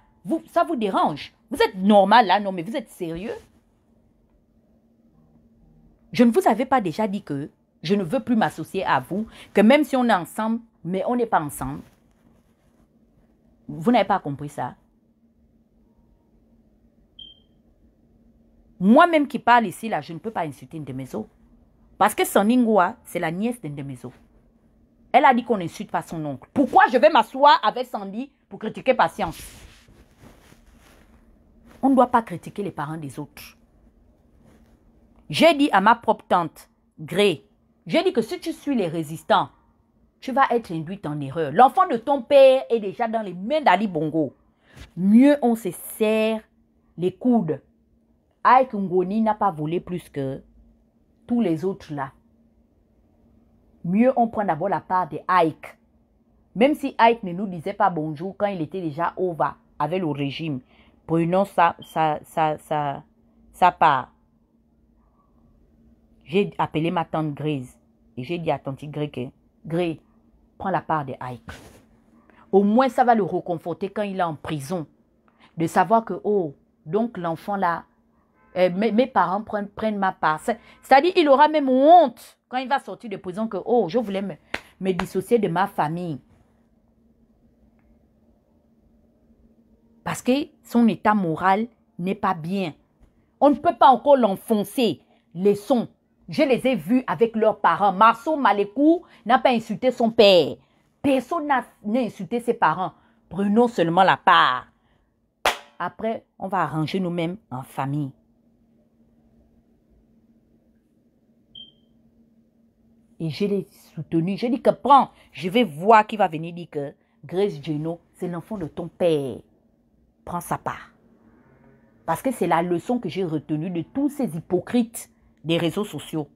Ça vous dérange? Vous êtes normal là, non, mais vous êtes sérieux? Je ne vous avais pas déjà dit que je ne veux plus m'associer à vous, que même si on est ensemble, mais on n'est pas ensemble. Vous n'avez pas compris ça? Moi-même qui parle ici, là, je ne peux pas insulter Ndemezo. Parce que Sandingwa, c'est la nièce d'Ndemezo. Elle a dit qu'on n'insulte pas son oncle. Pourquoi je vais m'asseoir avec Sandy pour critiquer Patience? On ne doit pas critiquer les parents des autres. J'ai dit à ma propre tante, Gré, j'ai dit que si tu suis les résistants, tu vas être induite en erreur. L'enfant de ton père est déjà dans les mains d'Ali Bongo. Mieux on se serre les coudes. Ike Ngoni n'a pas volé plus que tous les autres là. Mieux on prend d'abord la part de Ike. Même si Ike ne nous disait pas bonjour quand il était déjà over avec le régime. Prenons sa part. J'ai appelé ma tante Grise et j'ai dit à tante Gré que Gré, prends la part de Ike. Au moins ça va le réconforter quand il est en prison. De savoir que, oh, donc l'enfant là, mes parents prennent ma part. C'est-à-dire il aura même honte quand il va sortir de prison que, oh, je voulais me dissocier de ma famille. Parce que son état moral n'est pas bien. On ne peut pas encore l'enfoncer. Les sons, je les ai vus avec leurs parents. Marceau Malekou n'a pas insulté son père. Personne n'a insulté ses parents. Prenons seulement la part. Après, on va arranger nous-mêmes en famille. Et je l'ai soutenu. Je dis que prends, je vais voir qui va venir dire que Grace Geno, c'est l'enfant de ton père. Prends sa part. Parce que c'est la leçon que j'ai retenue de tous ces hypocrites des réseaux sociaux.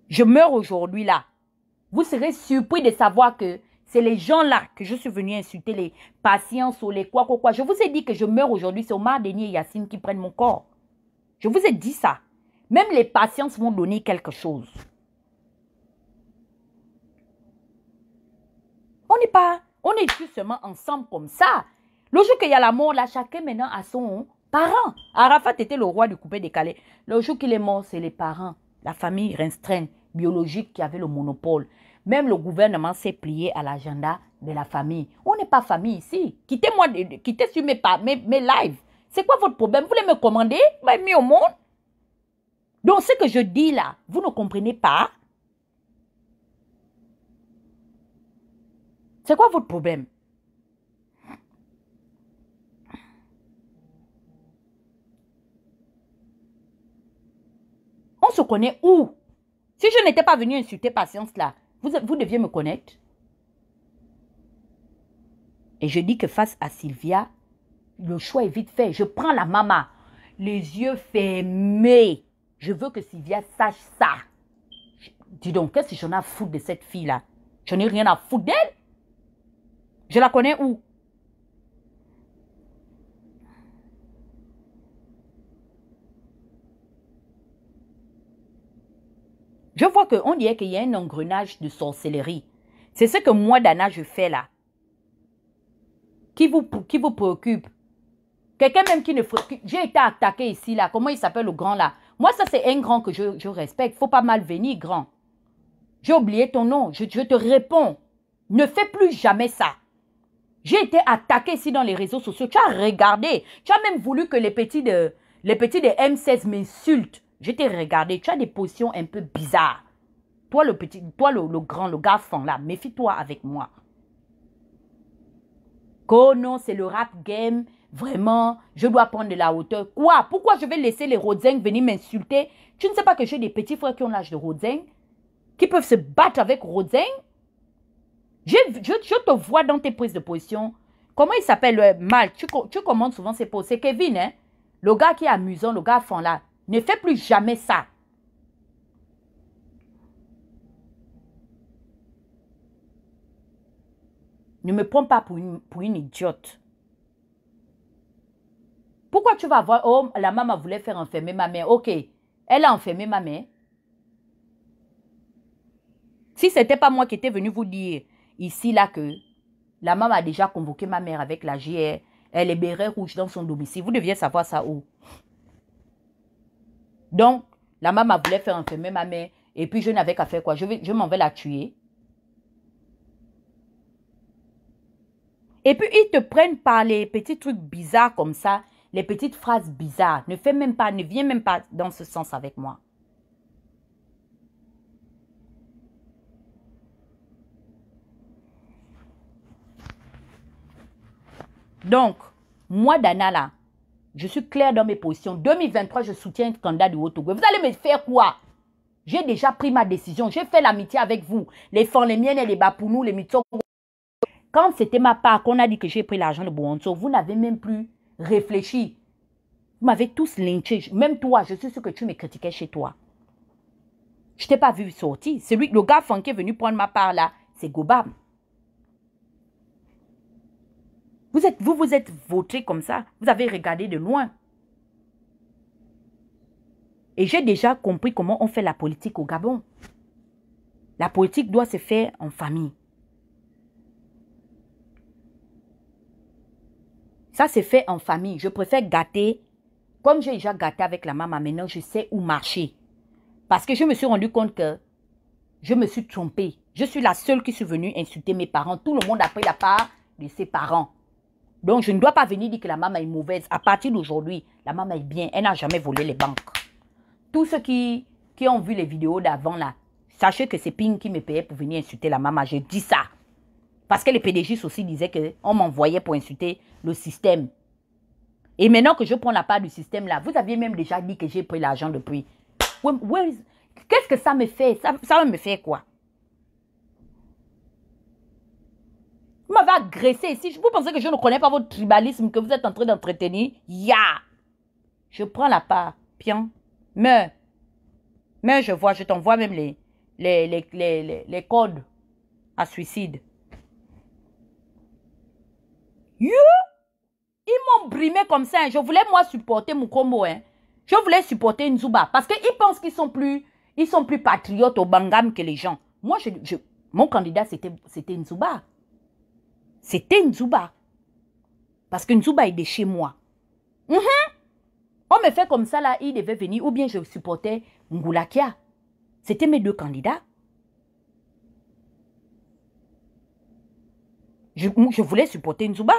Je meurs aujourd'hui là. Vous serez surpris de savoir que c'est les gens là que je suis venu insulter, les patients ou les quoi. Je vous ai dit que je meurs aujourd'hui, c'est Omar Denis et Yacine qui prennent mon corps. Je vous ai dit ça. Même les patients vont donner quelque chose. On est justement ensemble comme ça. Le jour qu'il y a la mort, là, chacun maintenant a son parent. Arafat était le roi du coupé décalé. Le jour qu'il est mort, c'est les parents, la famille restreinte, biologique qui avait le monopole. Même le gouvernement s'est plié à l'agenda de la famille. On n'est pas famille ici. Quittez-moi, quittez sur mes lives. C'est quoi votre problème? Vous voulez me commander? Vous mis au monde? Donc, ce que je dis là, vous ne comprenez pas? C'est quoi votre problème? On se connaît où? Si je n'étais pas venu insulter Patience là, vous deviez me connaître. Et je dis que face à Sylvia, le choix est vite fait. Je prends la maman, les yeux fermés. Je veux que Sylvia sache ça. Dis donc, qu'est-ce que j'en ai à foutre de cette fille-là? Je n'ai rien à foutre d'elle. Je la connais où? Je vois qu'on dirait qu'il y a un engrenage de sorcellerie. C'est ce que moi, Dana, je fais là. Qui vous préoccupe? Quelqu'un même qui ne... J'ai été attaqué ici là. Comment il s'appelle le grand là? Moi, ça c'est un grand que je respecte. Faut pas mal venir, grand. J'ai oublié ton nom. Je te réponds. Ne fais plus jamais ça. J'ai été attaqué ici dans les réseaux sociaux. Tu as regardé. Tu as même voulu que les petits de M16 m'insultent. Je t'ai regardé. Tu as des positions un peu bizarres. Toi, le petit, toi, le grand, le garçon là, méfie-toi avec moi. Oh non, c'est le rap game. Vraiment, je dois prendre de la hauteur. Quoi? Pourquoi je vais laisser les Rodzeng venir m'insulter? Tu ne sais pas que j'ai des petits frères qui ont l'âge de Rodzeng, qui peuvent se battre avec Rodzeng? Je te vois dans tes prises de position. Comment il s'appelle Mal? Tu commandes souvent ses poses. C'est Kevin, hein? Le gars qui est amusant, le gars fond là. Ne fais plus jamais ça. Ne me prends pas pour une idiote. Pourquoi tu vas voir, oh, la maman voulait faire enfermer ma mère. Ok, elle a enfermé ma mère. Si ce n'était pas moi qui étais venu vous dire ici, là, que la maman a déjà convoqué ma mère avec la JR, les bérets rouges dans son domicile. Vous deviez savoir ça où? Donc, la maman voulait faire enfermer ma mère. Et puis, je n'avais qu'à faire quoi? Je m'en vais la tuer. Et puis, ils te prennent par les petits trucs bizarres comme ça. Les petites phrases bizarres. Ne viens même pas dans ce sens avec moi. Donc, moi, Dana, là, je suis claire dans mes positions. 2023, je soutiens un candidat du Haut-Togo. Vous allez me faire quoi? J'ai déjà pris ma décision. J'ai fait l'amitié avec vous. Les Fonds, les miennes et les Bapounou, les Mitso. Quand c'était ma part qu'on a dit que j'ai pris l'argent de Bouonso, vous n'avez même plus réfléchi. Vous m'avez tous lynché. Même toi, je suis sûr que tu me critiquais chez toi. Je ne t'ai pas vu sortir. Le gars qui est venu prendre ma part là, c'est Gobab. Vous êtes vautré comme ça. Vous avez regardé de loin. Et j'ai déjà compris comment on fait la politique au Gabon. La politique doit se faire en famille. Ça se fait en famille. Je préfère gâter. Comme j'ai déjà gâté avec la maman, maintenant je sais où marcher. Parce que je me suis rendu compte que je me suis trompée. Je suis la seule qui suis venue insulter mes parents. Tout le monde a pris la part de ses parents. Donc, je ne dois pas venir dire que la maman est mauvaise. À partir d'aujourd'hui, la maman est bien. Elle n'a jamais volé les banques. Tous ceux qui ont vu les vidéos d'avant, là, sachez que c'est Ping qui me payait pour venir insulter la maman. Je dis ça. Parce que les PDG aussi disaient qu'on m'envoyait pour insulter le système. Et maintenant que je prends la part du système, là, vous aviez même déjà dit que j'ai pris l'argent depuis. Qu'est-ce que ça me fait? Ça va me faire quoi? Vous m'avez agressé ici. Vous pensez que je ne connais pas votre tribalisme que vous êtes en train d'entretenir? Je prends la part. Pion. Meurs. Meurs, je t'envoie même les codes à suicide. Ils m'ont brimé comme ça. Je voulais moi supporter Mukombo. Je voulais supporter Nzouba. Parce qu'ils pensent qu'ils sont plus patriotes au Bangam que les gens. Moi, mon candidat, c'était Nzouba. C'était Nzouba. Parce que Nzouba est de chez moi. On me fait comme ça, là, il devait venir. Ou bien je supportais Ngoulakia. C'était mes deux candidats. Je voulais supporter Nzouba.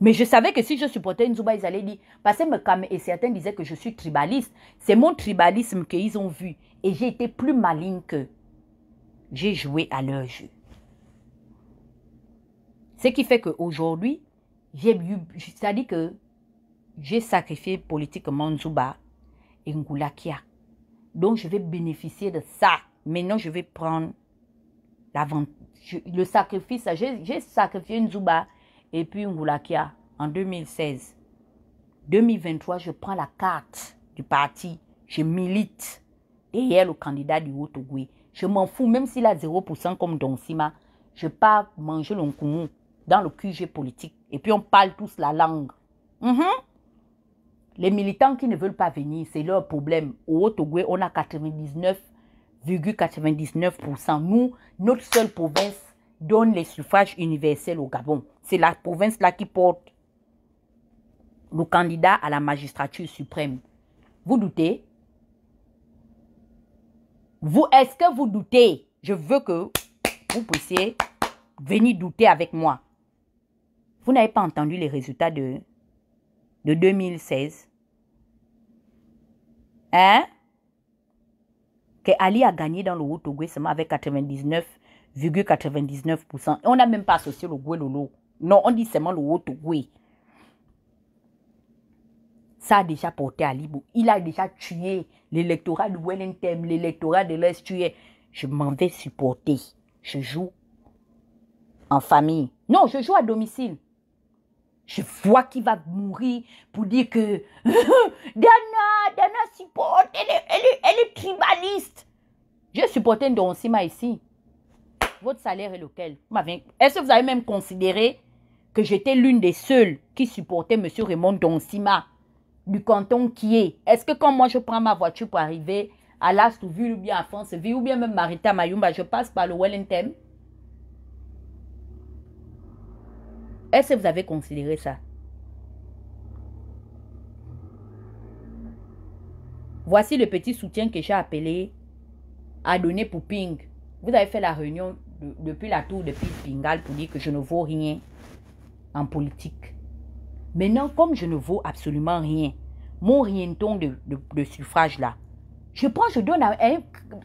Mais je savais que si je supportais Nzouba, ils allaient dire... Parce que et certains disaient que je suis tribaliste. C'est mon tribalisme qu'ils ont vu. Et j'ai été plus maligne qu'eux. J'ai joué à leur jeu. Ce qui fait qu'aujourd'hui, c'est-à-dire que j'ai sacrifié politiquement Nzouba et Ngoulakia. Donc, je vais bénéficier de ça. Maintenant, je vais prendre le sacrifice. J'ai sacrifié Nzouba et puis Ngoulakia en 2016. 2023, je prends la carte du parti. Je milite derrière le candidat du Haut-Togo. Je m'en fous, même s'il a 0% comme Don Sima. Je pars manger le nkoumou dans le QG politique. Et puis on parle tous la langue. Les militants qui ne veulent pas venir, c'est leur problème. Au Haut-Togo, on a 99,99%. Nous, notre seule province donne les suffrages universels au Gabon. C'est la province-là qui porte le candidat à la magistrature suprême. Vous doutez? Est-ce que vous doutez? Je veux que vous puissiez venir douter avec moi. Vous n'avez pas entendu les résultats de 2016? Hein? Que Ali a gagné dans le Haut-Togo seulement avec 99,99%. On n'a même pas associé le Gouelolo. Non, on dit seulement le Haut-Togo. Ça a déjà porté à Libo. Il a déjà tué l'électorat de Wellington, l'électorat de l'Est tué. Je m'en vais supporter. Je joue en famille. Non, je joue à domicile. Je vois qu'il va mourir pour dire que Dana supporte, elle est tribaliste. J'ai supporté un Don Sima ici. Votre salaire est lequel? Est-ce que vous avez même considéré que j'étais l'une des seules qui supportait M. Raymond Don Sima du canton qui est? Est-ce que quand moi je prends ma voiture pour arriver à Lastouville ou bien à Franceville ou bien même Marita Mayumba, je passe par le Wellington? Est-ce que vous avez considéré ça? Voici le petit soutien que j'ai appelé à donner pour Ping. Vous avez fait la réunion depuis la tour de Pingal pour dire que je ne vaux rien en politique. Maintenant, comme je ne vaux absolument rien, mon rienton de suffrage là, je prends, je donne à un...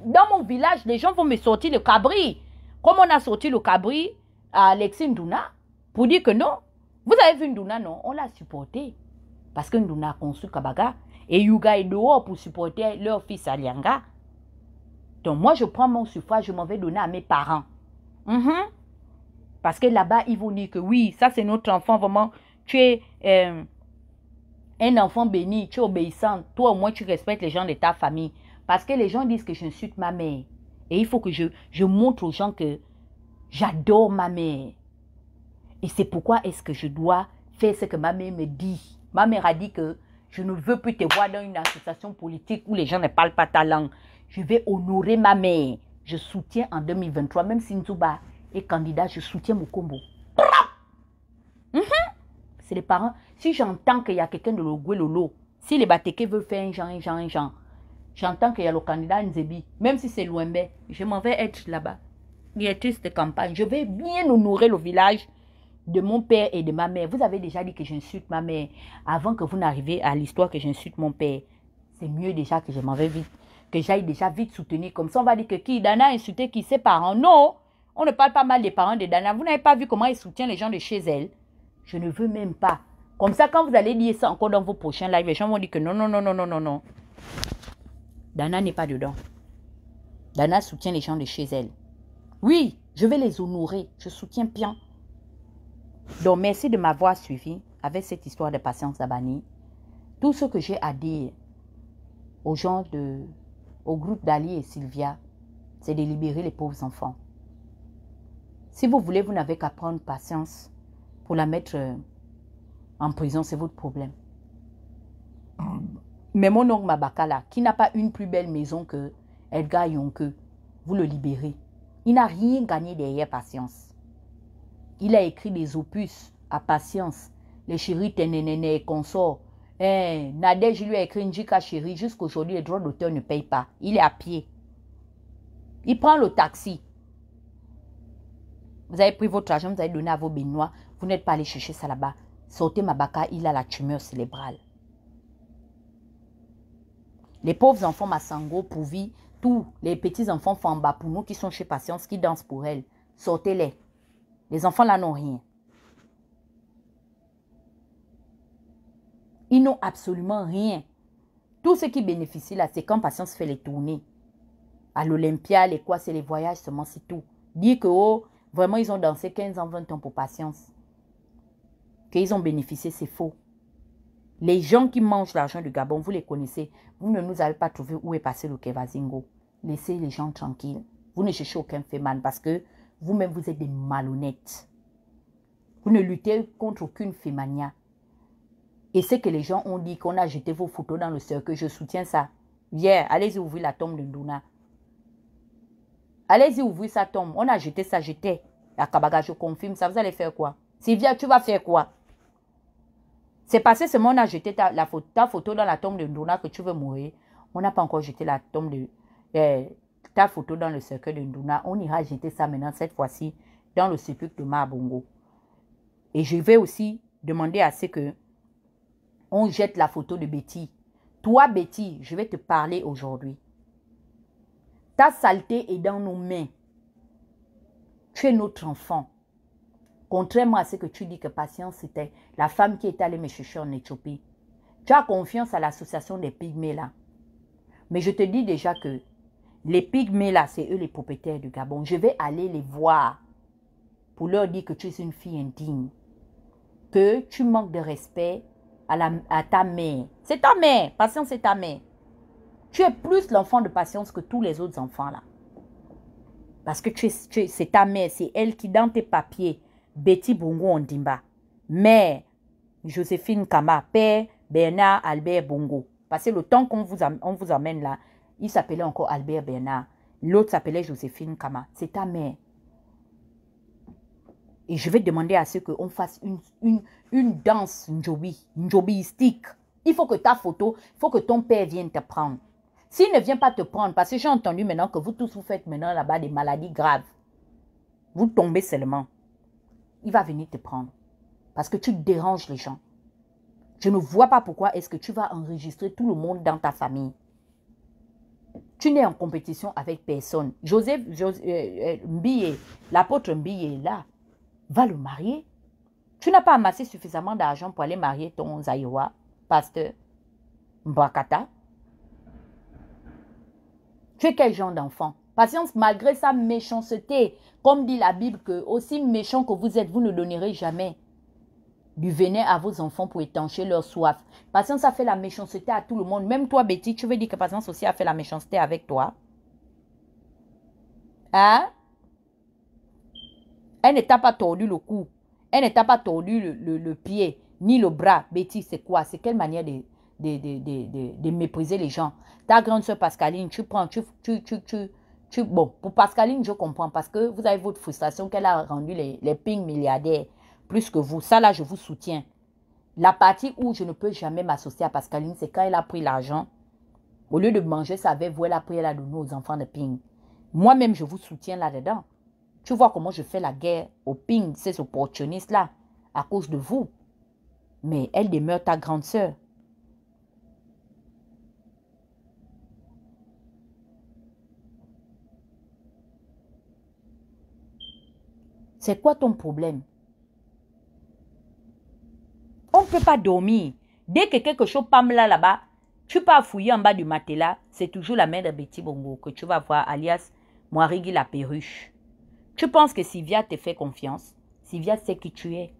Dans mon village, les gens vont me sortir le cabri. Comme on a sorti le cabri à Alexis Ndouna, pour dire que non. Vous avez vu Ndouna, non? On l'a supporté. Parce que Ndouna a construit Kabaga. Et Yuga est dehors pour supporter leur fils Alianga. Donc moi, je prends mon suffrage, je m'en vais donner à mes parents. Parce que là-bas, ils vont dire que oui, ça c'est notre enfant, vraiment. Tu es un enfant béni, tu es obéissant. Toi, au moins, tu respectes les gens de ta famille. Parce que les gens disent que j'insulte ma mère. Et il faut que je montre aux gens que j'adore ma mère. Et c'est pourquoi est-ce que je dois faire ce que ma mère me dit. Ma mère a dit que je ne veux plus te voir dans une association politique où les gens ne parlent pas ta langue. Je vais honorer ma mère. Je soutiens en 2023, même si Nzouba est candidat, je soutiens Mukombo. C'est les parents. Si j'entends qu'il y a quelqu'un de Logoué-Lolo, si les Bateke veulent faire un genre, j'entends qu'il y a le candidat Nzebi, même si c'est Louembe, je m'en vais être là-bas. Directrice de campagne. Je vais bien honorer le village de mon père et de ma mère. Vous avez déjà dit que j'insulte ma mère. Avant que vous n'arriviez à l'histoire que j'insulte mon père, c'est mieux déjà que je m'en vais vite. Que j'aille déjà vite soutenir. Comme ça, on va dire que qui? Dana a insulté qui? Ses parents. Non, on ne parle pas mal des parents de Dana. Vous n'avez pas vu comment il soutient les gens de chez elle. Je ne veux même pas. Comme ça, quand vous allez dire ça encore dans vos prochains lives, les gens vont dire que non, non, non, non, non, non, non. Dana n'est pas dedans. Dana soutient les gens de chez elle. Oui, je vais les honorer. Je soutiens bien. Donc, merci de m'avoir suivi avec cette histoire de Patience Dabani. Tout ce que j'ai à dire aux gens au groupe d'Ali et Sylvia, c'est de libérer les pauvres enfants. Si vous voulez, vous n'avez qu'à prendre Patience pour la mettre en prison, c'est votre problème. Mais mon oncle Mabakala, qui n'a pas une plus belle maison que Edgar Yonke, vous le libérez. Il n'a rien gagné derrière Patience. Il a écrit des opus à Patience, les chéris Ténénéné et consorts. Nadège lui a écrit Njika chéri. Jusqu'aujourd'hui, les droits d'auteur ne payent pas. Il est à pied. Il prend le taxi. Vous avez pris votre argent, vous avez donné à vos béninois. Vous n'êtes pas allé chercher ça là-bas. Sortez Mabaka, il a la tumeur cérébrale. Les pauvres enfants Massango, Pouvi, tous les petits enfants Famba pour nous qui sont chez Patience, qui dansent pour elle. Sortez-les. Les enfants là n'ont rien. Ils n'ont absolument rien. Tout ce qui bénéficie là, c'est quand Patience fait les tournées. À l'Olympia, les quoi, c'est les voyages seulement, c'est tout. Dire que, oh, vraiment, ils ont dansé 15 ans, 20 ans pour Patience. Qu'ils ont bénéficié, c'est faux. Les gens qui mangent l'argent du Gabon, vous les connaissez. Vous ne nous avez pas trouvé où est passé le Kevazingo. Laissez les gens tranquilles. Vous ne cherchez aucun féman parce que vous-même, vous êtes des malhonnêtes. Vous ne luttez contre aucune fémania. Et c'est que les gens ont dit qu'on a jeté vos photos dans le cercueil. Je soutiens ça. Hier, allez-y ouvrir la tombe de Ndouna. Allez-y ouvrir sa tombe. On a jeté ça, jeté. La Kabaga, je confirme ça. Vous allez faire quoi? Sylvia, tu vas faire quoi? C'est passé seulement on a jeté ta photo dans la tombe de Ndouna que tu veux mourir. On n'a pas encore jeté la tombe de ta photo dans le cercueil de Ndouna. On ira jeter ça maintenant, cette fois-ci, dans le sépulcre de Mabongo. Et je vais aussi demander à ce que on jette la photo de Betty. Toi, Betty, je vais te parler aujourd'hui. Ta saleté est dans nos mains. Tu es notre enfant. Contrairement à ce que tu dis que Patience, c'était la femme qui est allée me chercher en Éthiopie. Tu as confiance à l'association des pygmées là. Mais je te dis déjà que les pygmées là, c'est eux les propriétaires du Gabon. Je vais aller les voir pour leur dire que tu es une fille indigne. Que tu manques de respect à ta mère. C'est ta mère. Patience, c'est ta mère. Tu es plus l'enfant de Patience que tous les autres enfants là. Parce que c'est ta mère. C'est elle qui, dans tes papiers, Betty Bongo Ondimba, mère Joséphine Kama, père Bernard Albert Bongo. Parce que le temps qu'on vous amène là, il s'appelait encore Albert Bernard. L'autre s'appelait Joséphine Kama. C'est ta mère. Et je vais demander à ce qu'on fasse une danse njobistique. Il faut que ta photo, il faut que ton père vienne te prendre. S'il ne vient pas te prendre, parce que j'ai entendu maintenant que vous tous vous faites maintenant là-bas des maladies graves. Vous tombez seulement. Il va venir te prendre. Parce que tu déranges les gens. Je ne vois pas pourquoi est-ce que tu vas enregistrer tout le monde dans ta famille. Tu n'es en compétition avec personne. Mbiye, l'apôtre Mbiye est là. Va le marier. Tu n'as pas amassé suffisamment d'argent pour aller marier ton Zaïwa, pasteur Mbakata. Tu es quel genre d'enfant? Patience, malgré sa méchanceté, comme dit la Bible, que aussi méchant que vous êtes, vous ne donnerez jamais du venin à vos enfants pour étancher leur soif. Patience a fait la méchanceté à tout le monde. Même toi, Betty, tu veux dire que Patience aussi a fait la méchanceté avec toi? Hein? Elle ne t'a pas tordu le cou. Elle ne t'a pas tordu le pied, ni le bras. Betty, c'est quoi? C'est quelle manière de mépriser les gens? Ta grande soeur Pascaline, tu prends, bon, pour Pascaline, je comprends parce que vous avez votre frustration qu'elle a rendu les ping milliardaires plus que vous. Ça, là, je vous soutiens. La partie où je ne peux jamais m'associer à Pascaline, c'est quand elle a pris l'argent. Au lieu de manger sa verre, elle a pris, elle a donné aux enfants de ping. Moi-même, je vous soutiens là-dedans. Tu vois comment je fais la guerre au ping, ces opportunistes-là, à cause de vous. Mais elle demeure ta grande sœur. C'est quoi ton problème? On ne peut pas dormir. Dès que quelque chose pam là-bas, tu pars fouiller en bas du matelas, c'est toujours la main de Betty Bongo que tu vas voir, alias Moirigui la perruche. Tu penses que Sylvia te fait confiance? Sylvia sait qui tu es.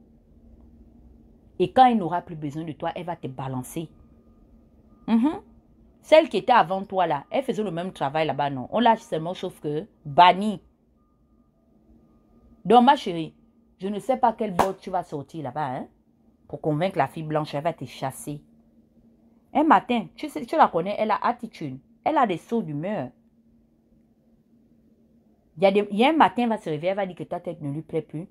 Et quand elle n'aura plus besoin de toi, elle va te balancer. Celle qui était avant toi là, elle faisait le même travail là-bas, non? On l'a seulement sauf que banni. Donc ma chérie, je ne sais pas quel bord tu vas sortir là-bas, hein? Pour convaincre la fille blanche, elle va te chasser. Un matin, tu la connais, elle a attitude. Elle a des sauts d'humeur. Il y a un matin, elle va se réveiller, elle va dire que ta tête ne lui plaît plus.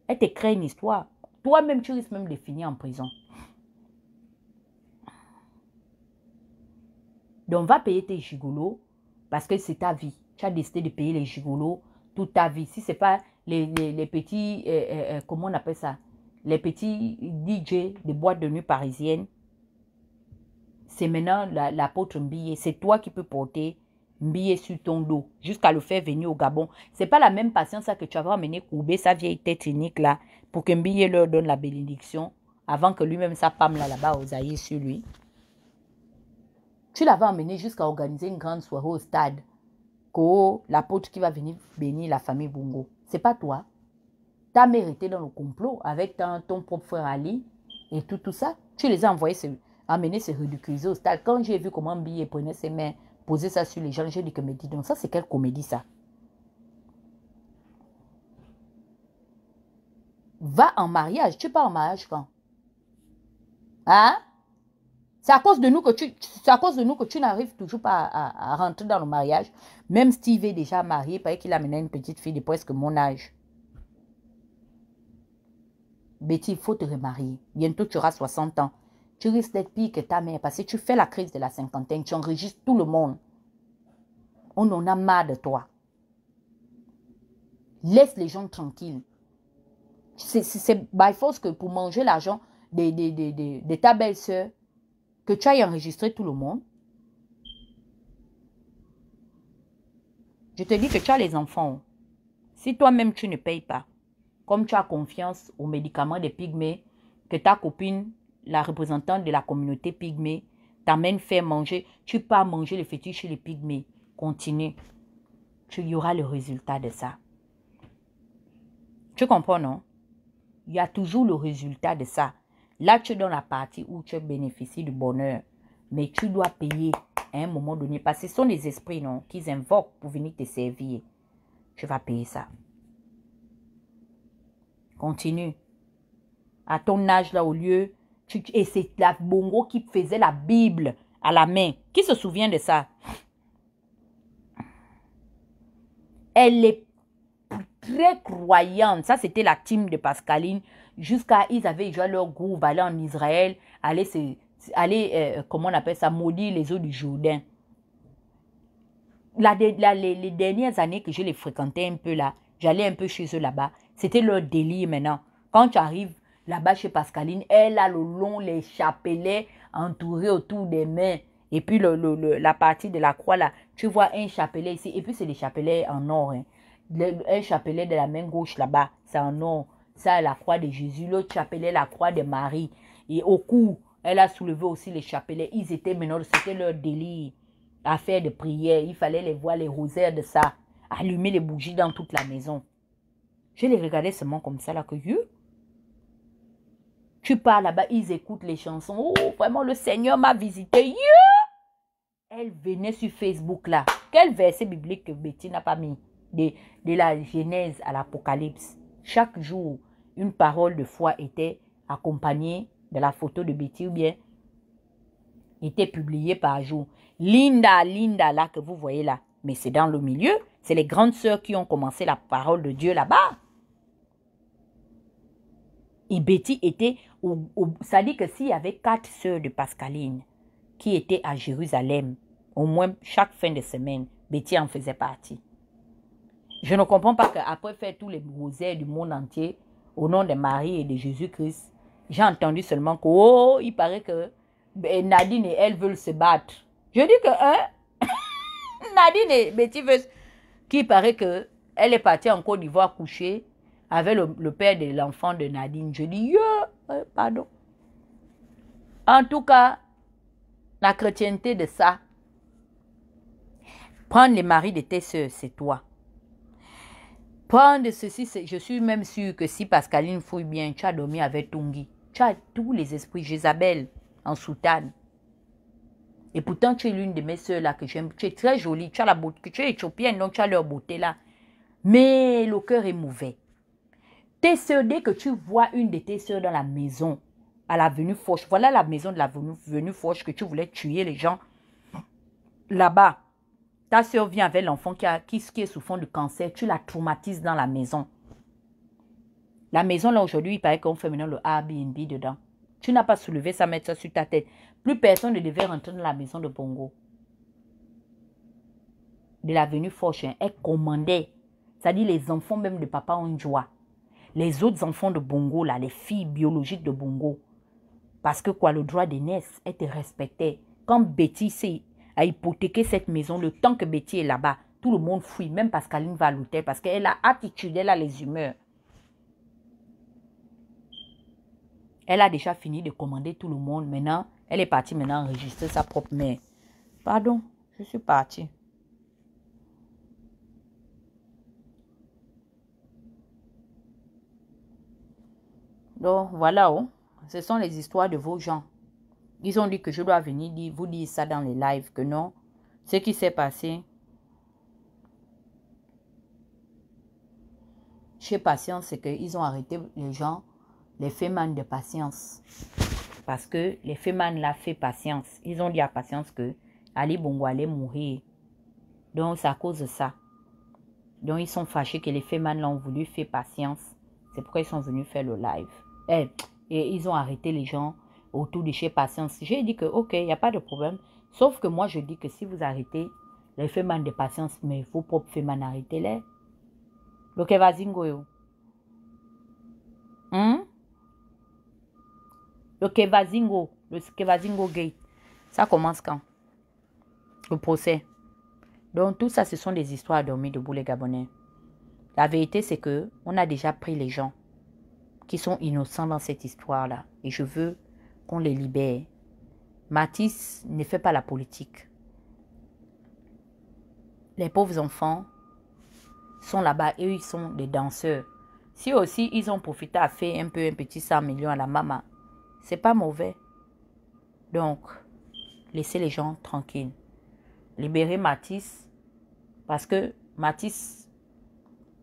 Elle te crée une histoire. Toi-même, tu risques même de finir en prison. Donc, va payer tes gigolos parce que c'est ta vie. Tu as décidé de payer les gigolos toute ta vie. Si ce n'est pas les petits, comment on appelle ça? Les petits DJ des boîtes de nuit parisiennes, c'est maintenant l'apôtre Mbiye. C'est toi qui peux porter Mbiye sur ton dos jusqu'à le faire venir au Gabon. Ce n'est pas la même patience que tu avais emmené courber sa vieille tête unique là pour que Mbiye leur donne la bénédiction avant que lui-même sa femme là-bas osaille sur lui. Tu l'avais emmené jusqu'à organiser une grande soirée au stade. L'apôtre qui va venir bénir la famille Bongo. C'est pas toi. Tu as mérité dans le complot avec ton propre frère Ali et tout ça. Tu les as envoyés amener se ridiculiser au stade. Quand j'ai vu comment Mbiye prenait ses mains, posait ça sur les gens, j'ai dit que me dis donc, ça c'est quelle comédie ça? Va en mariage. Tu pars en mariage quand? Hein? C'est à cause de nous que tu n'arrives toujours pas à rentrer dans le mariage. Même Steve est déjà marié, parce qu'il a mené une petite fille de presque mon âge. Betty, il faut te remarier. Bientôt, tu auras 60 ans. Tu risques d'être pire que ta mère parce que tu fais la crise de la cinquantaine. Tu enregistres tout le monde. On en a marre de toi. Laisse les gens tranquilles. C'est by force que pour manger l'argent de ta belle-sœur, que tu ailles enregistrer tout le monde. Je te dis que tu as les enfants. Si toi-même tu ne payes pas, comme tu as confiance aux médicaments des pygmées, que ta copine, la représentante de la communauté pygmée, t'amène faire manger, tu pars manger le fétiche chez les pygmées. Continue. Il y aura le résultat de ça. Tu comprends, non? Il y a toujours le résultat de ça. Là, tu es dans la partie où tu bénéficies du bonheur. Mais tu dois payer à un moment donné. Parce que ce sont les esprits, non, qu'ils invoquent pour venir te servir. Tu vas payer ça. Continue. À ton âge, là, au lieu... et c'est la Bongo qui faisait la Bible à la main. Qui se souvient de ça? Elle est très croyantes. Ça, c'était la team de Pascaline. Jusqu'à, ils avaient joué leur groupe, aller en Israël, comment on appelle ça, maudire les eaux du Jourdain. Les dernières années que je les fréquentais un peu là, j'allais un peu chez eux là-bas. C'était leur délire maintenant. Quand tu arrives là-bas chez Pascaline, elle a le long, les chapelets entourés autour des mains. Et puis la partie de la croix là, tu vois un chapelet ici. Et puis c'est des chapelets en or. Hein. Un chapelet de la main gauche là-bas, c'est en or. Ça, la croix de Jésus. L'autre chapelet, la croix de Marie. Et au cou, elle a soulevé aussi les chapelets. Ils étaient maintenant, c'était leur délire à faire de prières. Il fallait les voir, les rosaires de ça. Allumer les bougies dans toute la maison. Je les regardais seulement comme ça là que tu pars là-bas, ils écoutent les chansons. Oh, vraiment, le Seigneur m'a visité. Elle venait sur Facebook là. Quel verset biblique que Betty n'a pas mis de la Genèse à l'Apocalypse. Chaque jour, une parole de foi était accompagnée de la photo de Betty ou bien était publiée par jour. Linda là que vous voyez là. Mais c'est dans le milieu. C'est les grandes sœurs qui ont commencé la parole de Dieu là-bas. Et Betty était, ça dit que s'il y avait 4 sœurs de Pascaline qui étaient à Jérusalem, au moins chaque fin de semaine, Betty en faisait partie. Je ne comprends pas qu'après faire tous les rosaires du monde entier, au nom de Marie et de Jésus-Christ, j'ai entendu seulement que, oh, il paraît que Nadine et elle veulent se battre. Je dis que, hein, Nadine et Betty veulent, qu'il paraît que elle est partie en Côte d'Ivoire coucher avec le père de l'enfant de Nadine. Je dis, pardon. En tout cas, la chrétienté de ça, prendre les maris de tes soeurs, c'est toi. Prendre ceci, je suis même sûre que si Pascaline fouille bien, tu as dormi avec Tungi. Tu as tous les esprits, Jézabel, en soutane. Et pourtant, tu es l'une de mes soeurs là que j'aime. Tu es très jolie, tu as la beauté, tu es éthiopienne, donc tu as leur beauté là. Mais le cœur est mauvais. Tes soeurs, dès que tu vois une de tes soeurs dans la maison, à l'avenue Foch, voilà la maison de l'avenue Foch que tu voulais tuer les gens. Là-bas, ta soeur vient avec l'enfant qui est sous fond de cancer, tu la traumatises dans la maison. La maison là aujourd'hui, il paraît qu'on fait maintenant le Airbnb dedans. Tu n'as pas soulevé ça, mettre ça sur ta tête. Plus personne ne devait rentrer dans la maison de Bongo. De l'avenue Foch, elle commandait. C'est-à-dire les enfants même de papa ont joie. Les autres enfants de Bongo, là, les filles biologiques de Bongo. Parce que quoi, le droit d'aînesse était respecté. Quand Betty a hypothéqué cette maison, le temps que Betty est là-bas, tout le monde fuit. Même Pascaline va à l'hôtel parce qu'elle a attitude, elle a les humeurs. Elle a déjà fini de commander tout le monde. Maintenant, elle est partie maintenant enregistrer sa propre mère. Pardon, je suis partie. Donc, voilà, oh. Ce sont les histoires de vos gens. Ils ont dit que je dois venir vous dire ça dans les lives, que non. Ce qui s'est passé chez Patience, c'est qu'ils ont arrêté les gens, les fémans de Patience. Parce que les fémans là fait Patience. Ils ont dit à Patience que Ali Bongo allait mourir. Donc, c'est à cause de ça. Donc, ils sont fâchés que les fémans l'ont voulu faire Patience. C'est pourquoi ils sont venus faire le live. Et ils ont arrêté les gens autour de chez Patience. J'ai dit que, ok, il n'y a pas de problème. Sauf que moi, je dis que si vous arrêtez les fémans de Patience, mais vos propres fémans, arrêtez-les. Le Kevazingo, yo. Le Kevazingo Gate. Ça commence quand? Le procès. Donc, tout ça, ce sont des histoires dormies debout, les Gabonais. La vérité, c'est que on a déjà pris les gens qui sont innocents dans cette histoire-là. Et je veux qu'on les libère. Matisse ne fait pas la politique. Les pauvres enfants sont là-bas et eux, ils sont des danseurs. Si aussi, ils ont profité à faire un petit 100 millions à la maman, c'est pas mauvais. Donc, laissez les gens tranquilles. Libérez Matisse parce que Matisse,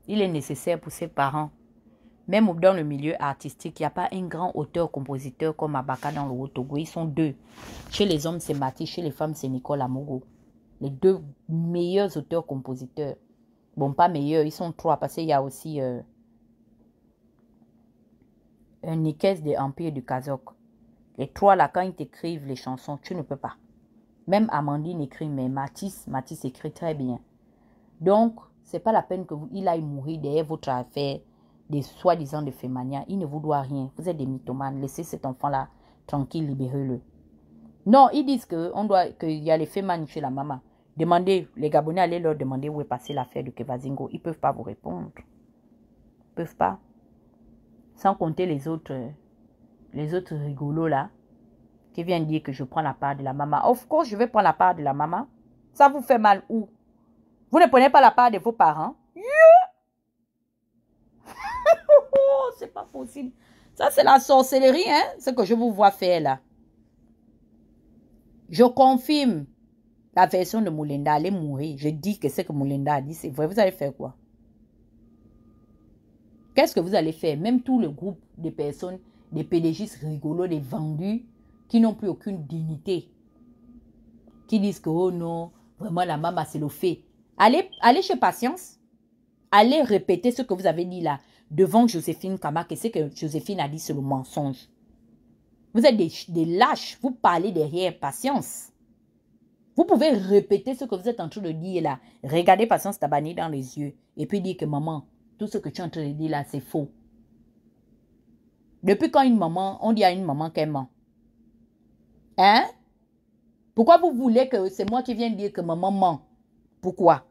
il est nécessaire pour ses parents. Même dans le milieu artistique, il n'y a pas un grand auteur-compositeur comme Abaka dans le Haut-Togo. Ils sont 2. Chez les hommes, c'est Matisse. Chez les femmes, c'est Nicole Amogo. Les 2 meilleurs auteurs-compositeurs. Bon, pas meilleurs, ils sont 3 parce qu'il y a aussi un Nikes de Empire du Kazok. Les 3 là, quand ils t'écrivent les chansons, tu ne peux pas. Même Amandine écrit, mais Mathis écrit très bien. Donc, c'est pas la peine que il aille mourir derrière votre affaire des soi-disant de Femania. Il ne vous doit rien. Vous êtes des mythomanes. Laissez cet enfant-là tranquille, libérez-le. Non, ils disent qu'il y a les Femani chez la maman. Demandez, les Gabonais, allez leur demander où est passée l'affaire de Kevazingo. Ils ne peuvent pas vous répondre. Ils ne peuvent pas. Sans compter les autres rigolos là, qui viennent dire que je prends la part de la maman. Of course, je vais prendre la part de la maman. Ça vous fait mal où? Vous ne prenez pas la part de vos parents? Yeah. C'est pas possible. Ça, c'est la sorcellerie, hein, ce que je vous vois faire là. Je confirme la version de Moulinda. Elle est mourir. Je dis que ce que Moulinda a dit, c'est vrai. Vous allez faire quoi? Qu'est-ce que vous allez faire? Même tout le groupe de personnes, des PDGistes rigolos, des vendus, qui n'ont plus aucune dignité. Qui disent que, oh non, vraiment la maman, c'est le fait. Allez chez Patience. Allez répéter ce que vous avez dit là devant Joséphine Kamak. Et ce que Joséphine a dit, c'est le mensonge. Vous êtes des lâches. Vous parlez derrière Patience. Vous pouvez répéter ce que vous êtes en train de dire là. Regardez Patience Tabani dans les yeux. Et puis dire que maman, tout ce que tu es en train de dire là, c'est faux. Depuis quand une maman, on dit à une maman qu'elle ment? Hein? Pourquoi vous voulez que c'est moi qui viens dire que maman ment? Pourquoi?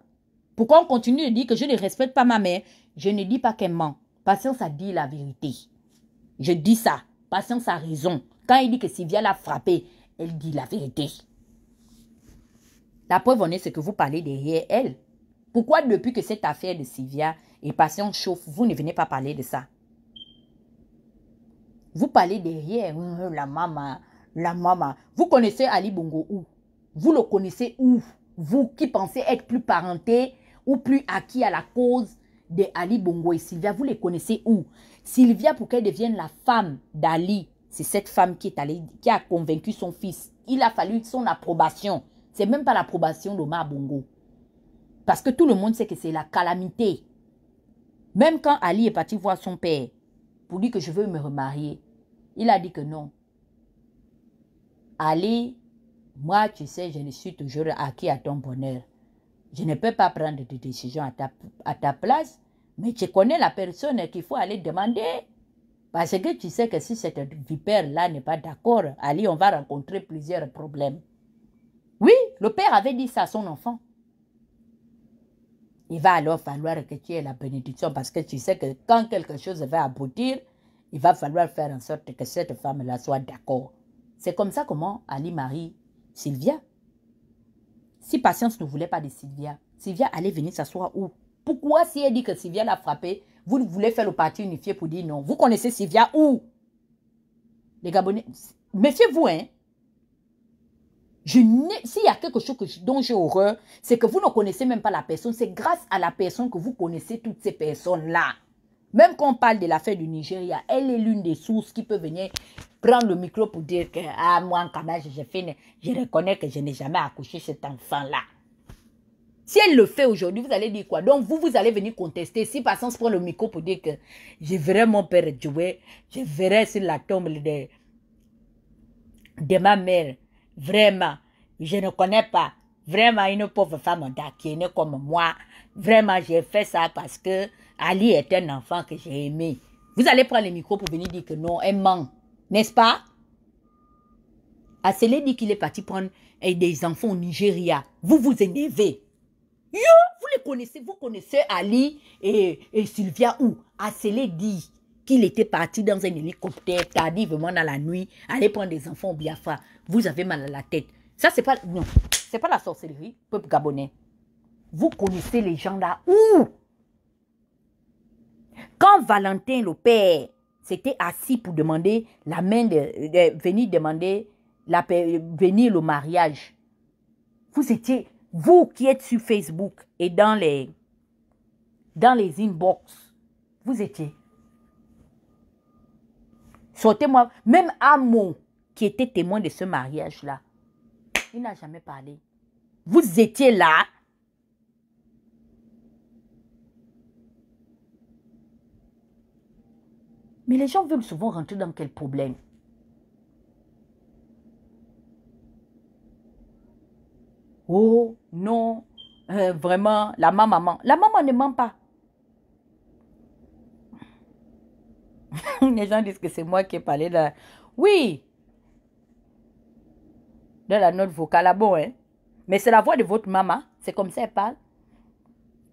Pourquoi on continue de dire que je ne respecte pas ma mère? Je ne dis pas qu'elle ment. Patience a dit la vérité. Je dis ça. Patience a raison. Quand il dit que Sylvia l'a frappé, elle dit la vérité. La preuve en est, c'est que vous parlez derrière elle. Pourquoi depuis que cette affaire de Sylvia et Patience chauffe, vous ne venez pas parler de ça? Vous parlez derrière la maman, la maman. Vous connaissez Ali Bongo où? Vous le connaissez où? Vous qui pensez être plus parenté ou plus acquis à la cause de Ali Bongo et Sylvia, vous les connaissez où? Sylvia, pour qu'elle devienne la femme d'Ali, c'est cette femme qui a convaincu son fils. Il a fallu son approbation. C'est même pas l'approbation d'Omar Bongo. Parce que tout le monde sait que c'est la calamité. Même quand Ali est parti voir son père pour dire que je veux me remarier, il a dit que non. Ali, moi, tu sais, je suis toujours acquis à ton bonheur. Je ne peux pas prendre de décision à ta place, mais tu connais la personne qu'il faut aller demander. Parce que tu sais que si cette vipère-là n'est pas d'accord, Ali, on va rencontrer plusieurs problèmes. Oui, le père avait dit ça à son enfant. Il va alors falloir que tu aies la bénédiction parce que tu sais que quand quelque chose va aboutir, il va falloir faire en sorte que cette femme-là soit d'accord. C'est comme ça comment Ali marie Sylvia. Si Patience ne voulait pas de Sylvia, Sylvia allait venir s'asseoir où? Pourquoi si elle dit que Sylvia l'a frappé, vous voulez faire le parti unifié pour dire non? Vous connaissez Sylvia où? Les Gabonais, méfiez-vous, hein? S'il y a quelque chose dont j'ai horreur, c'est que vous ne connaissez même pas la personne. C'est grâce à la personne que vous connaissez toutes ces personnes-là. Même quand on parle de l'affaire du Nigeria, elle est l'une des sources qui peut venir prendre le micro pour dire que moi, en Canada, je reconnais que je n'ai jamais accouché cet enfant-là. Si elle le fait aujourd'hui, vous allez dire quoi? Donc, vous allez venir contester. Si Patience prend le micro pour dire que j'ai vraiment peur de jouer, je verrai sur la tombe de ma mère. Vraiment, je ne connais pas. Vraiment, une pauvre femme qui est née comme moi. Vraiment, j'ai fait ça parce que Ali est un enfant que j'ai aimé. Vous allez prendre le micro pour venir dire que non, elle ment. N'est-ce pas? Assele dit qu'il est parti prendre des enfants au Nigeria. Vous vous énervez. Yo, vous les connaissez, vous connaissez Ali et Sylvia où? Assele dit qu'il était parti dans un hélicoptère tardivement dans la nuit, aller prendre des enfants au Biafra. Vous avez mal à la tête. Ça, c'est pas... Non, c'est pas la sorcellerie, peuple gabonais. Vous connaissez les gens là où? Quand Valentin, le père, s'était assis pour demander la main venir demander venir le mariage, vous étiez... Vous qui êtes sur Facebook et dans les inbox, vous étiez... Sortez-moi, même Amo, qui était témoin de ce mariage-là, il n'a jamais parlé. Vous étiez là. Mais les gens veulent souvent rentrer dans quel problème? Oh, non, vraiment, la maman. La maman ne ment pas. Les gens disent que c'est moi qui ai parlé de la... Oui, de la note vocale, là, bon, hein. Mais c'est la voix de votre maman. C'est comme ça elle parle.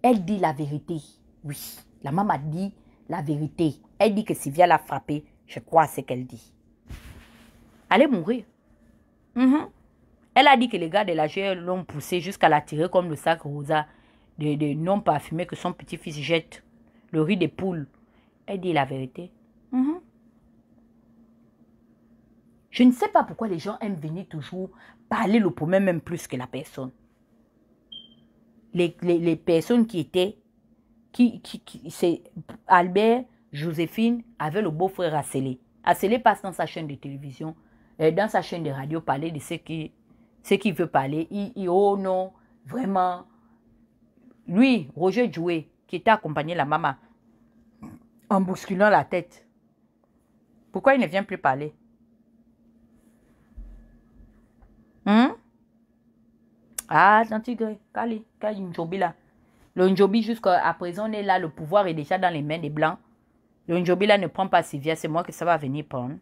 Elle dit la vérité. Oui, la maman dit la vérité. Elle dit que Sylvia l'a frappé. Je crois à ce qu'elle dit. Allez mourir. Elle a dit que les gars de la GE l'ont poussé jusqu'à la tirer comme le sac rosa de non parfumé que son petit-fils jette. Le riz des poules. Elle dit la vérité. Je ne sais pas pourquoi les gens aiment venir toujours parler le problème même plus que la personne. Les personnes qui étaient, c'est Albert, Joséphine, avait le beau-frère Acélé. Acélé passe dans sa chaîne de télévision, dans sa chaîne de radio, parler de ce qu'il veut parler. Oh non, vraiment. Lui, Roger Joué, qui était accompagné de la maman, en bousculant la tête. Pourquoi il ne vient plus parler? Ah, dans Tigre, Kali, Njobi là. Le Njobi jusqu'à présent, on est là, le pouvoir est déjà dans les mains des Blancs. Le Njobi là ne prend pas Sylvia, c'est moi que ça va venir prendre.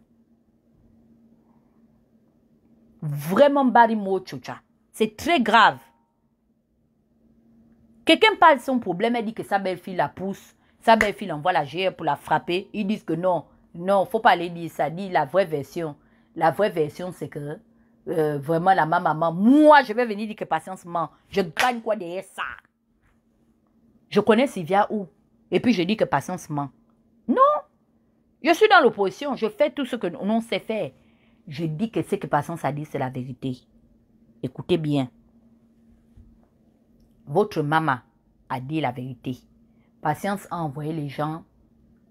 Vraiment, Barimo Tchoucha. C'est très grave. Quelqu'un parle de son problème, elle dit que sa belle-fille la pousse. Sa belle-fille envoie la GR pour la frapper. Ils disent que non, non, faut pas aller dire ça. Dit la vraie version. La vraie version, c'est que vraiment la maman, moi je vais venir dire que Patience ment. Je gagne quoi derrière ça? Je connais Sylvia où? Et puis je dis que Patience ment. Non, je suis dans l'opposition, je fais tout ce que l'on sait faire. Je dis que ce que Patience a dit, c'est la vérité. Écoutez bien. Votre maman a dit la vérité. Patience a envoyé les gens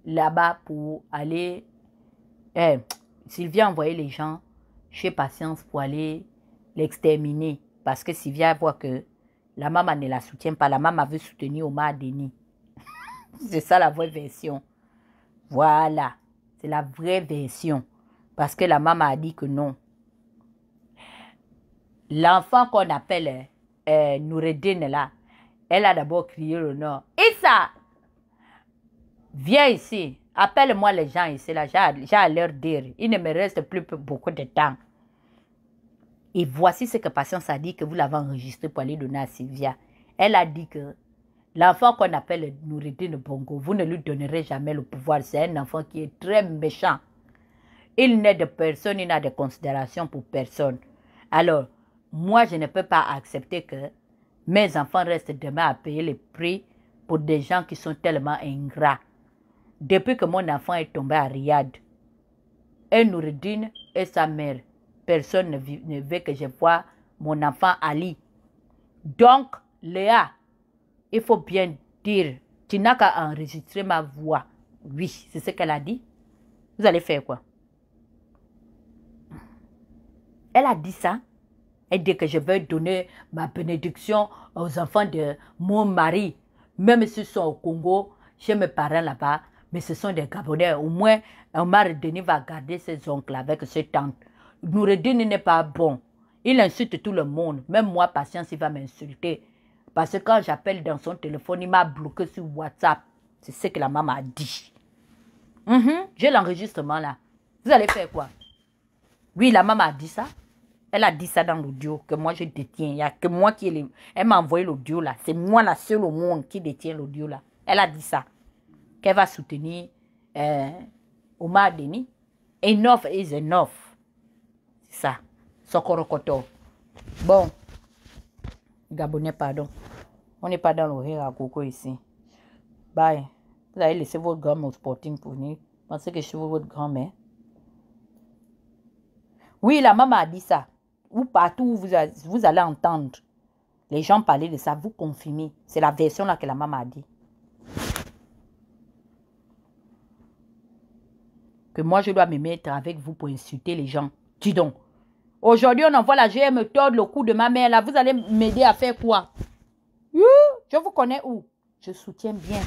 là-bas pour aller... Sylvia a envoyé les gens chez Patience pour aller l'exterminer. Parce que Sylvia voit que la maman ne la soutient pas. La maman veut soutenir Omar Denis. C'est ça la vraie version. Voilà. C'est la vraie version. Parce que la maman a dit que non. L'enfant qu'on appelle Noureddin là, elle a d'abord crié le nom. Issa, viens ici. Appelle-moi les gens ici là. J'ai à leur dire. Il ne me reste plus beaucoup de temps. Et voici ce que Patience a dit que vous l'avez enregistré pour aller donner à Sylvia. Elle a dit que l'enfant qu'on appelle Noureddin Bongo, vous ne lui donnerez jamais le pouvoir. C'est un enfant qui est très méchant. Il n'est de personne, il n'a de considération pour personne. Alors, moi, je ne peux pas accepter que mes enfants restent demain à payer le prix pour des gens qui sont tellement ingrats. Depuis que mon enfant est tombé à Riyad, et Noureddin et sa mère, personne ne veut que je voie mon enfant Ali. Donc, Léa, il faut bien dire, tu n'as qu'à enregistrer ma voix. Oui, c'est ce qu'elle a dit. Vous allez faire quoi? Elle a dit ça. Elle dit que je vais donner ma bénédiction aux enfants de mon mari. Même s'ils sont au Congo, chez mes parents là-bas, mais ce sont des Gabonais. Au moins, Omar Denis va garder ses oncles avec ses tantes. Noureddin n'est pas bon. Il insulte tout le monde. Même moi, Patience, il va m'insulter. Parce que quand j'appelle dans son téléphone, il m'a bloqué sur WhatsApp. C'est ce que la maman a dit. J'ai l'enregistrement là. Vous allez faire quoi? Oui, la maman a dit ça. Elle a dit ça dans l'audio que moi je détiens. Il n'y a que moi qui... Elle m'a envoyé l'audio là. C'est moi la seule au monde qui détient l'audio là. Elle a dit ça. Qu'elle va soutenir Omar Denis. Enough is enough. C'est ça. Sokorokoto. Bon. Gabonais, pardon. On n'est pas dans l'horaire à Coco ici. Bye. Vous allez laisser votre grand-mère au sporting pour venir. Pensez que je suis votre grand-mère. Oui, la maman a dit ça. Ou partout où vous allez entendre les gens parler de ça, vous confirmez. C'est la version là que la maman a dit. Que moi, je dois me mettre avec vous pour insulter les gens. Dis donc. Aujourd'hui, on envoie la GM me tordre le cou de ma mère là. Vous allez m'aider à faire quoi? Je vous connais où? Je soutiens bien.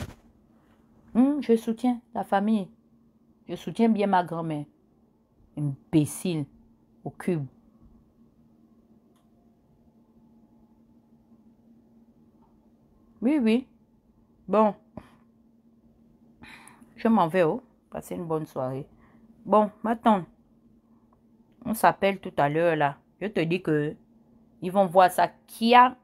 Je soutiens la famille. Je soutiens bien ma grand-mère. Imbécile. Au cube. Oui, oui. Bon. Je m'en vais. Oh. Passez une bonne soirée. Bon, maintenant. On s'appelle tout à l'heure là. Je te dis que ils vont voir ça. Qui a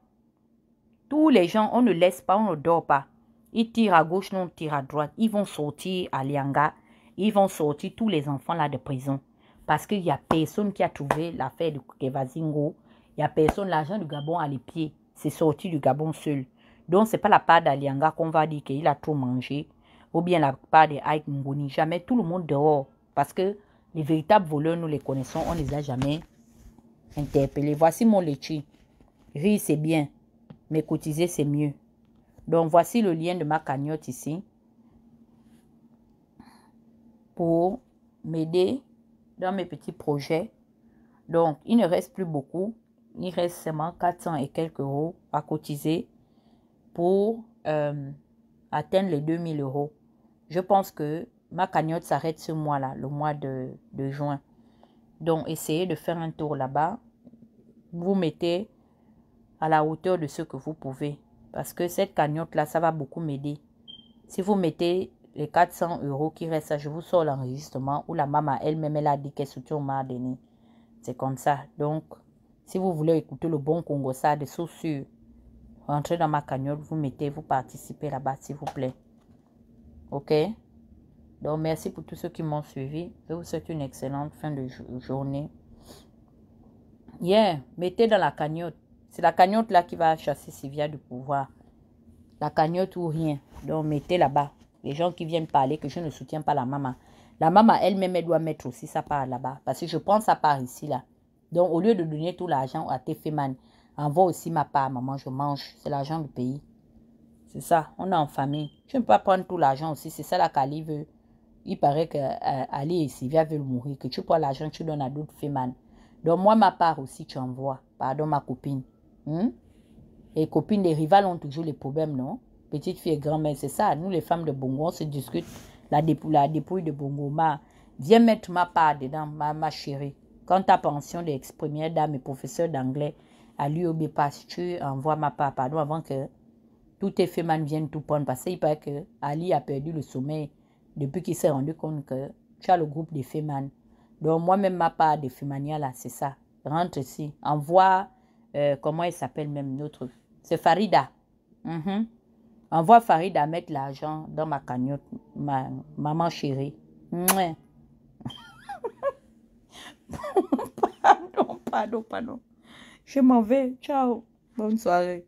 tous les gens, on ne laisse pas, on ne dort pas. Ils tirent à gauche, nous on tire à droite. Ils vont sortir à Lianga. Ils vont sortir tous les enfants là de prison. Parce qu'il n'y a personne qui a trouvé l'affaire de Kevazingo. Il n'y a personne, l'argent du Gabon à les pieds. C'est sorti du Gabon seul. Donc, ce n'est pas la part d'Alianga qu'on va dire qu'il a trop mangé. Ou bien la part de Ike Ngoni. Jamais tout le monde dehors. Parce que les véritables voleurs, nous les connaissons. On ne les a jamais interpellés. Voici mon litchi. Rire, c'est bien. Mais cotiser, c'est mieux. Donc, voici le lien de ma cagnotte ici. Pour m'aider dans mes petits projets. Donc, il ne reste plus beaucoup. Il reste seulement 400 et quelques euros à cotiser pour atteindre les 2000 euros. Je pense que ma cagnotte s'arrête ce mois-là, le mois de juin. Donc, essayez de faire un tour là-bas. Vous mettez à la hauteur de ce que vous pouvez. Parce que cette cagnotte-là, ça va beaucoup m'aider. Si vous mettez les 400 euros qui restent, je vous sors l'enregistrement où la maman elle-même, elle a dit qu'elle soutient m'a donné. C'est comme ça. Donc, si vous voulez écouter le bon Congo, ça, des sources sûres, rentrez dans ma cagnotte, vous mettez, vous participez là-bas, s'il vous plaît. OK? Donc, merci pour tous ceux qui m'ont suivi. Je vous souhaite une excellente fin de journée. Yeah, mettez dans la cagnotte. C'est la cagnotte là qui va chasser Sylvia du pouvoir. La cagnotte ou rien. Donc, mettez là-bas. Les gens qui viennent parler que je ne soutiens pas la maman. La maman elle-même, elle doit mettre aussi sa part là-bas. Parce que je prends sa part ici, là. Donc, au lieu de donner tout l'argent à Tefeman, envoie aussi ma part. Maman, je mange. C'est l'argent du pays. C'est ça. On est en famille. Je ne peux pas prendre tout l'argent aussi. C'est ça là qu'Ali veut. Il paraît que Ali et Sylvia veulent mourir. Que tu prends l'argent, tu donnes à d'autres Feman. Donc, moi, ma part aussi, tu envoies. Pardon, ma copine. Les copines des rivales ont toujours les problèmes, non? Petite fille et grand-mère, c'est ça. Nous, les femmes de Bongo, on se discute la dépouille de Bongo. Viens mettre ma part dedans, ma chérie. Quand ta pension d'ex-première dame et professeur d'anglais à l'UOB passe, tu envoies ma part, pardon, avant que tous tes Feman viennent tout prendre. Parce qu'il paraît que Ali a perdu le sommeil depuis qu'il s'est rendu compte que tu as le groupe des Feman. Donc, moi-même, ma part des Femania, là, c'est ça. Rentre ici. Envoie, comment elle s'appelle même, notre... C'est Farida. Envoie Farida mettre l'argent dans ma cagnotte, ma maman chérie. Pardon. Je m'en vais. Ciao. Bonne soirée.